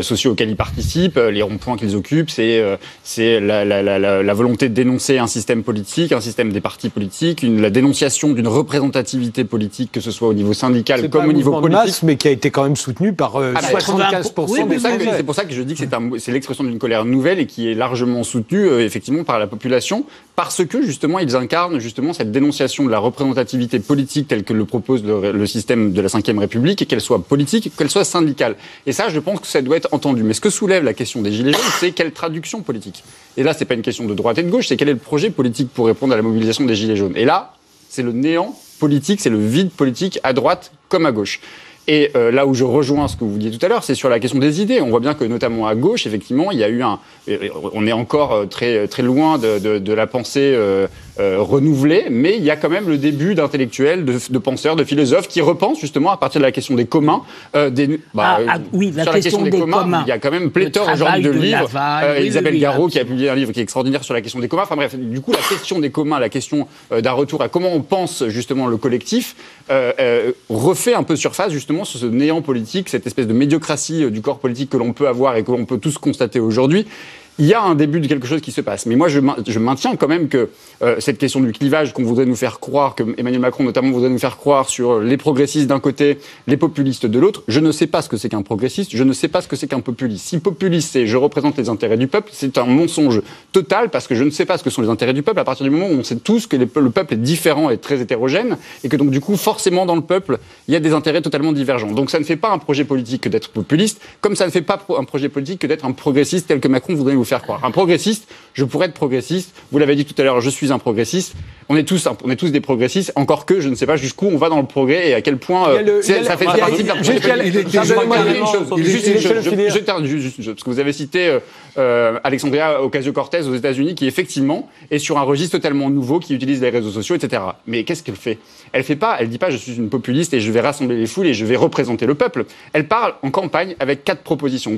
sociaux auxquels ils participent, les ronds-points qu'ils occupent, c'est la volonté de dénoncer un système politique, un système des partis politiques, la dénonciation d'une représentativité politique, que ce soit au niveau syndical comme au niveau politique. Masse, mais qui a été quand même soutenu par 75% des Français. C'est pour ça que je dis que c'est l'expression d'une colère nouvelle et qui est largement soutenue, effectivement, par la population, parce que, justement, ils incarnent, justement, cette dénonciation de la représentativité politique telle que le propose le système de la Ve République, et qu'elle soit politique, qu'elle soit syndicale. Et ça, je pense que ça doit être entendu. Mais ce que soulève la question des Gilets jaunes, c'est quelle traduction politique. Et là, c'est pas une question de droite et de gauche, c'est quel est le projet politique pour répondre à la mobilisation des Gilets jaunes. Et là, c'est le néant politique, c'est le vide politique à droite comme à gauche. Et là où je rejoins ce que vous disiez tout à l'heure, c'est sur la question des idées. On voit bien que, notamment à gauche, effectivement, il y a eu on est encore très, très loin de la pensée renouvelée, mais il y a quand même le début d'intellectuels, de penseurs, de philosophes qui repensent justement à partir de la question des communs. La question des communs. Il y a quand même pléthore aujourd'hui de livres. Isabelle Garot qui a publié un livre qui est extraordinaire sur la question des communs. Enfin bref, du coup, la question des communs, la question d'un retour à comment on pense justement le collectif, refait un peu surface justement sur ce néant politique, cette espèce de médiocratie du corps politique que l'on peut avoir et que l'on peut tous constater aujourd'hui. Il y a un début de quelque chose qui se passe. Mais moi, je maintiens quand même que cette question du clivage qu'on voudrait nous faire croire, que Emmanuel Macron notamment voudrait nous faire croire sur les progressistes d'un côté, les populistes de l'autre, je ne sais pas ce que c'est qu'un progressiste, je ne sais pas ce que c'est qu'un populiste. Si populiste, c'est je représente les intérêts du peuple, c'est un mensonge total parce que je ne sais pas ce que sont les intérêts du peuple à partir du moment où on sait tous que le peuple est différent et très hétérogène et que donc du coup, forcément dans le peuple, il y a des intérêts totalement divergents. Donc ça ne fait pas un projet politique que d'être populiste, comme ça ne fait pas un projet politique que d'être un progressiste tel que Macron voudrait vous faire croire. Un progressiste, je pourrais être progressiste. Vous l'avez dit tout à l'heure, je suis un progressiste. On est tous des progressistes. Encore que je ne sais pas jusqu'ù on va dans le progrès et à quel point ça fait partie de la projet politique. Parce que vous avez cité Alexandria Ocasio-Cortez aux États-Unis, qui effectivement est sur un registre totalement nouveau, qui utilise les réseaux sociaux, etc. Mais qu'est-ce qu'elle fait ? Elle dit pas je suis une populiste et je vais rassembler les foules et je vais représenter le peuple. Elle parle en campagne avec 4 propositions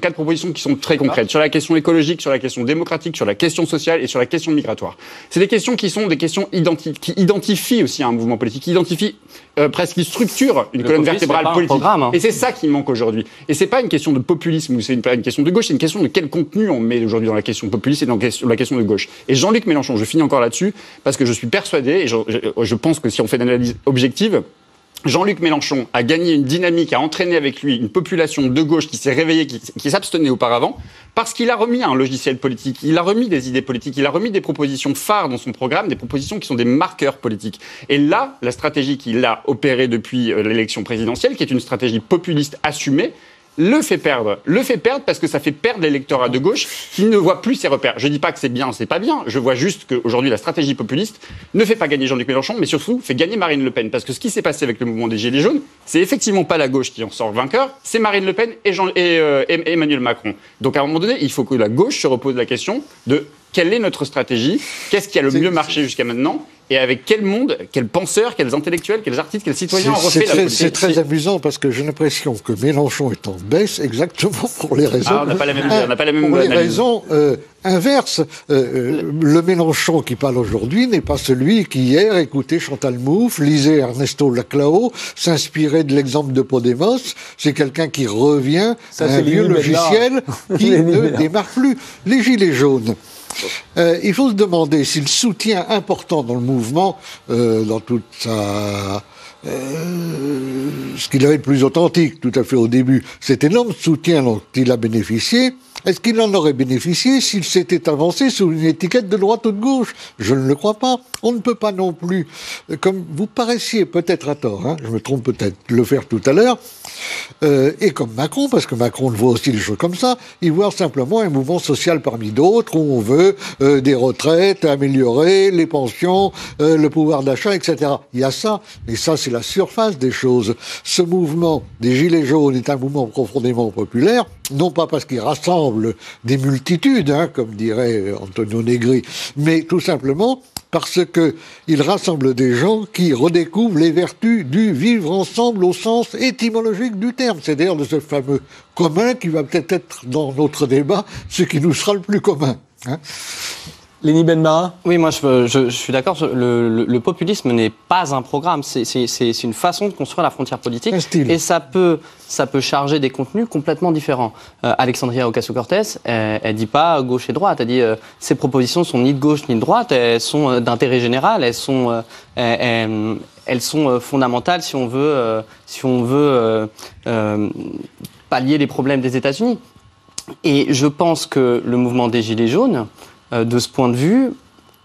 qui sont très concrètes sur la question écologique, sur la question démocratique, sur la question sociale et sur la question migratoire. C'est des questions qui sont des questions qui identifient aussi un mouvement politique, qui identifient presque, qui structurent une colonne vertébrale politique. Et c'est ça qui manque aujourd'hui. Et c'est pas une question de populisme ou c'est une question de gauche, c'est une question de quel contenu on met aujourd'hui dans la question populiste et dans la question de gauche. Et Jean-Luc Mélenchon, je finis encore là-dessus, parce que je suis persuadé, et je pense que si on fait une analyse objective, Jean-Luc Mélenchon a gagné une dynamique, a entraîné avec lui une population de gauche qui s'est réveillée, qui s'abstenait auparavant, parce qu'il a remis un logiciel politique, il a remis des idées politiques, il a remis des propositions phares dans son programme, des propositions qui sont des marqueurs politiques. Et là, la stratégie qu'il a opérée depuis l'élection présidentielle, qui est une stratégie populiste assumée, le fait perdre parce que ça fait perdre l'électorat de gauche qui ne voit plus ses repères. Je dis pas que c'est bien, c'est pas bien. Je vois juste qu'aujourd'hui, la stratégie populiste ne fait pas gagner Jean-Luc Mélenchon, mais surtout fait gagner Marine Le Pen. Parce que ce qui s'est passé avec le mouvement des Gilets jaunes, c'est effectivement pas la gauche qui en sort vainqueur, c'est Marine Le Pen et Emmanuel Macron. Donc à un moment donné, il faut que la gauche se repose la question de quelle est notre stratégie, qu'est-ce qui a le mieux marché jusqu'à maintenant, et avec quel monde, quels penseurs, quels intellectuels, quels artistes, quels citoyens ont refait la politique. C'est très amusant parce que j'ai l'impression que Mélenchon est en baisse exactement pour les raisons... on n'a pas la même pour analyse. Les raisons inverses. Le Mélenchon qui parle aujourd'hui n'est pas celui qui hier écoutait Chantal Mouffe, lisait Ernesto Laclao, s'inspirait de l'exemple de Podemos. C'est quelqu'un qui revient à un vieux logiciel qui ne démarre plus. Les Gilets jaunes. Il faut se demander si le soutien important dans le mouvement, dans toute sa... ce qu'il avait de plus authentique tout à fait au début, cet énorme soutien dont il a bénéficié, est-ce qu'il en aurait bénéficié s'il s'était avancé sous une étiquette de droite ou de gauche ? Je ne le crois pas. On ne peut pas non plus, comme vous paraissiez peut-être à tort, je me trompe peut-être de le faire tout à l'heure, et comme Macron, parce que Macron voit aussi les choses comme ça, il voit simplement un mouvement social parmi d'autres où on veut des retraites, améliorer les pensions, le pouvoir d'achat, etc. Il y a ça, mais ça c'est la surface des choses. Ce mouvement des Gilets jaunes est un mouvement profondément populaire, non pas parce qu'il rassemble des multitudes, comme dirait Antonio Negri, mais tout simplement parce qu'il rassemble des gens qui redécouvrent les vertus du vivre ensemble au sens étymologique du terme. C'est d'ailleurs de ce fameux commun qui va peut-être être dans notre débat ce qui nous sera le plus commun. Léni Benbara ? Oui, moi je suis d'accord. Le populisme n'est pas un programme, c'est une façon de construire la frontière politique. Et ça peut charger des contenus complètement différents. Alexandria Ocasio-Cortez, elle dit pas gauche et droite. Elle dit ces propositions sont ni de gauche ni de droite. Elles sont d'intérêt général. Elles sont fondamentales si on veut pallier les problèmes des États-Unis. Et je pense que le mouvement des Gilets jaunes, de ce point de vue,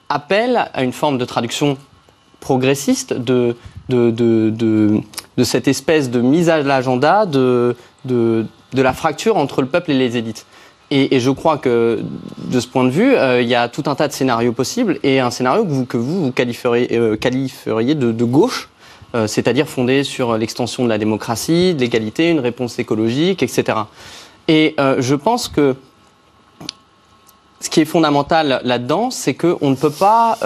appelle à une forme de traduction progressiste de cette espèce de mise à l'agenda de la fracture entre le peuple et les élites. Et je crois que, de ce point de vue, il y a tout un tas de scénarios possibles, et un scénario que vous qualifieriez de gauche, c'est-à-dire fondé sur l'extension de la démocratie, de l'égalité, une réponse écologique, etc. Et je pense que ce qui est fondamental là-dedans, c'est qu'on ne peut pas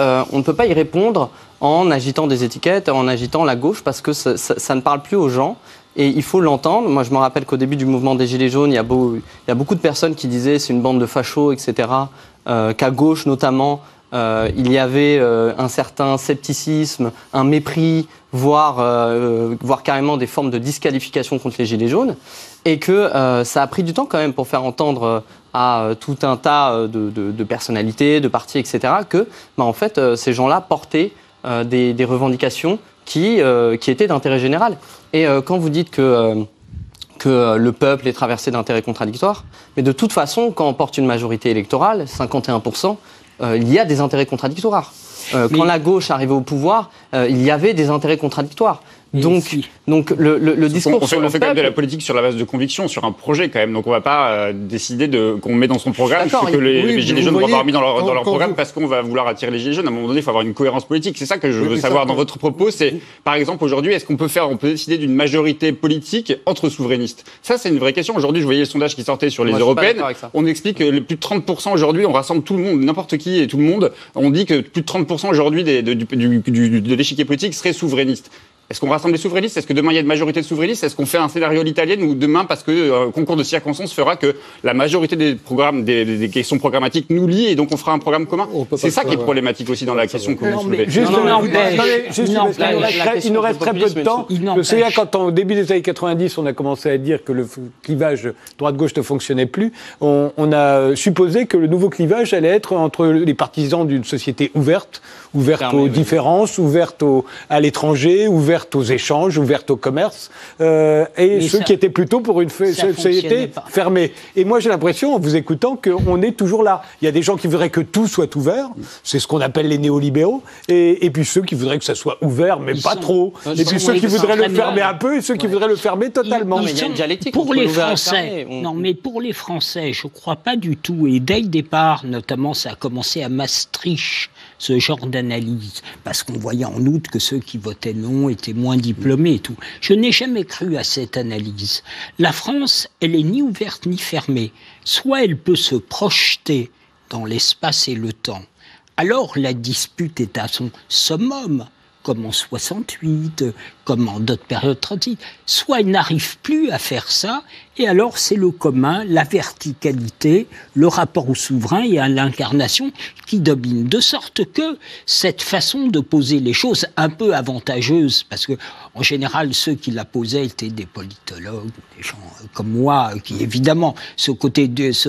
y répondre en agitant des étiquettes, en agitant la gauche, parce que ça ne parle plus aux gens. Et il faut l'entendre. Moi, je me rappelle qu'au début du mouvement des Gilets jaunes, il y a beaucoup de personnes qui disaient c'est une bande de fachos, etc. Qu'à gauche, notamment, il y avait un certain scepticisme, un mépris, voire carrément des formes de disqualification contre les Gilets jaunes. Et que ça a pris du temps quand même pour faire entendre à tout un tas de personnalités, de partis, etc., que en fait, ces gens-là portaient des revendications qui étaient d'intérêt général. Et quand vous dites que le peuple est traversé d'intérêts contradictoires, mais de toute façon, quand on porte une majorité électorale, 51%, il y a des intérêts contradictoires. Quand la gauche arrivait au pouvoir, il y avait des intérêts contradictoires. Donc le discours on fait quand même de la politique sur la base de conviction, sur un projet quand même. Donc on ne va pas décider qu'on met dans son programme ce que les Gilets jaunes vont avoir mis dans leur programme parce qu'on va vouloir attirer les Gilets jaunes. À un moment donné, il faut avoir une cohérence politique. C'est ça que je veux savoir dans votre propos. C'est, par exemple, aujourd'hui, est-ce qu'on peut décider d'une majorité politique entre souverainistes? Ça, c'est une vraie question. Aujourd'hui, je voyais le sondage qui sortait sur les européennes. On explique que plus de 30% aujourd'hui, on rassemble tout le monde, n'importe qui et tout le monde. On dit que plus de 30% aujourd'hui de l'échiquier politique serait souverainiste. Est-ce qu'on rassemble les souverainistes? Est-ce que demain il y a une majorité de souverainistes? Est-ce qu'on fait un scénario à l'italienne ou demain, parce que concours de circonstances fera que la majorité des programmes, des questions programmatiques nous lient et donc on fera un programme commun? C'est ça qui est problématique aussi dans la question que vous soulevez. Il nous reste très peu de temps. Je sais bien quand au début des années 90, on a commencé à dire que le clivage droite-gauche ne fonctionnait plus. On a supposé que le nouveau clivage allait être entre les partisans d'une société ouverte aux différences, ouverte à l'étranger, ouverte aux échanges, ouverte au commerce, et ceux qui étaient plutôt pour une société fermée. Et moi, j'ai l'impression, en vous écoutant, qu'on est toujours là. Il y a des gens qui voudraient que tout soit ouvert, c'est ce qu'on appelle les néolibéraux, et puis ceux qui voudraient que ça soit ouvert, mais pas trop. Et puis ceux qui voudraient le fermer un peu, et ceux qui voudraient le fermer totalement. Pour les Français, mais pour les Français, je ne crois pas du tout. Et dès le départ, notamment, ça a commencé à Maastricht, ce genre d'analyse, parce qu'on voyait en outre que ceux qui votaient non étaient moins diplômés et tout. Je n'ai jamais cru à cette analyse. La France, elle est ni ouverte ni fermée. Soit elle peut se projeter dans l'espace et le temps. Alors la dispute est à son summum, comme en 68, comme en d'autres périodes 38. Soit elle n'arrive plus à faire ça, et alors c'est le commun, la verticalité, le rapport au souverain et à l'incarnation qui domine. De sorte que cette façon de poser les choses, un peu avantageuse, parce que en général ceux qui la posaient étaient des politologues, des gens comme moi, qui évidemment se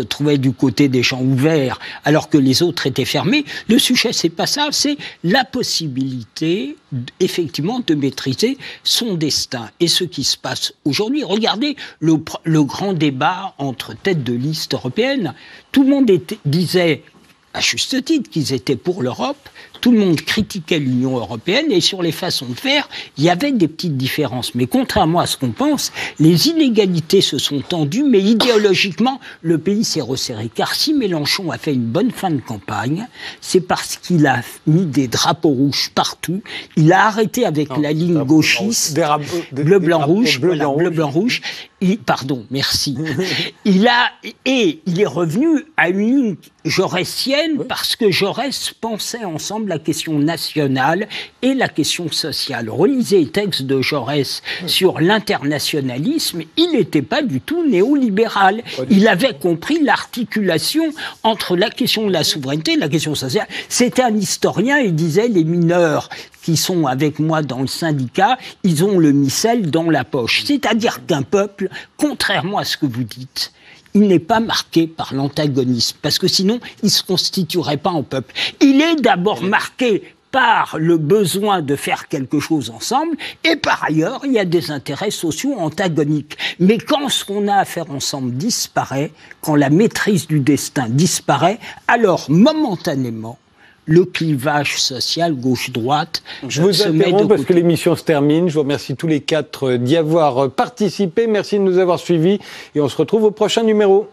trouvaient du côté des gens ouverts, alors que les autres étaient fermés. Le sujet, c'est pas ça, c'est la possibilité effectivement de maîtriser son destin. Et ce qui se passe aujourd'hui, regardez le grand débat entre têtes de liste européennes. Tout le monde disait, à juste titre, qu'ils étaient pour l'Europe. Tout le monde critiquait l'Union européenne et sur les façons de faire, il y avait des petites différences. Mais contrairement à ce qu'on pense, les inégalités se sont tendues, mais idéologiquement, le pays s'est resserré. Car si Mélenchon a fait une bonne fin de campagne, c'est parce qu'il a mis des drapeaux rouges partout. Il a arrêté avec la ligne gauchiste, bleu, blanc, rouge. Pardon, merci. Il est revenu à une ligne jaurèsienne, parce que Jaurès pensait ensemble la question nationale et la question sociale. Relisez les textes de Jaurès sur l'internationalisme, il n'était pas du tout néolibéral. Il avait compris l'articulation entre la question de la souveraineté et la question sociale. C'était un historien, il disait, les mineurs qui sont avec moi dans le syndicat, ils ont le missel dans la poche. C'est-à-dire qu'un peuple, contrairement à ce que vous dites, il n'est pas marqué par l'antagonisme, parce que sinon, il ne se constituerait pas en peuple. Il est d'abord marqué par le besoin de faire quelque chose ensemble, et par ailleurs, il y a des intérêts sociaux antagoniques. Mais quand ce qu'on a à faire ensemble disparaît, quand la maîtrise du destin disparaît, alors momentanément, le clivage social gauche-droite Je vous interromps parce que l'émission se termine. Je vous remercie tous les quatre d'y avoir participé. Merci de nous avoir suivis et on se retrouve au prochain numéro.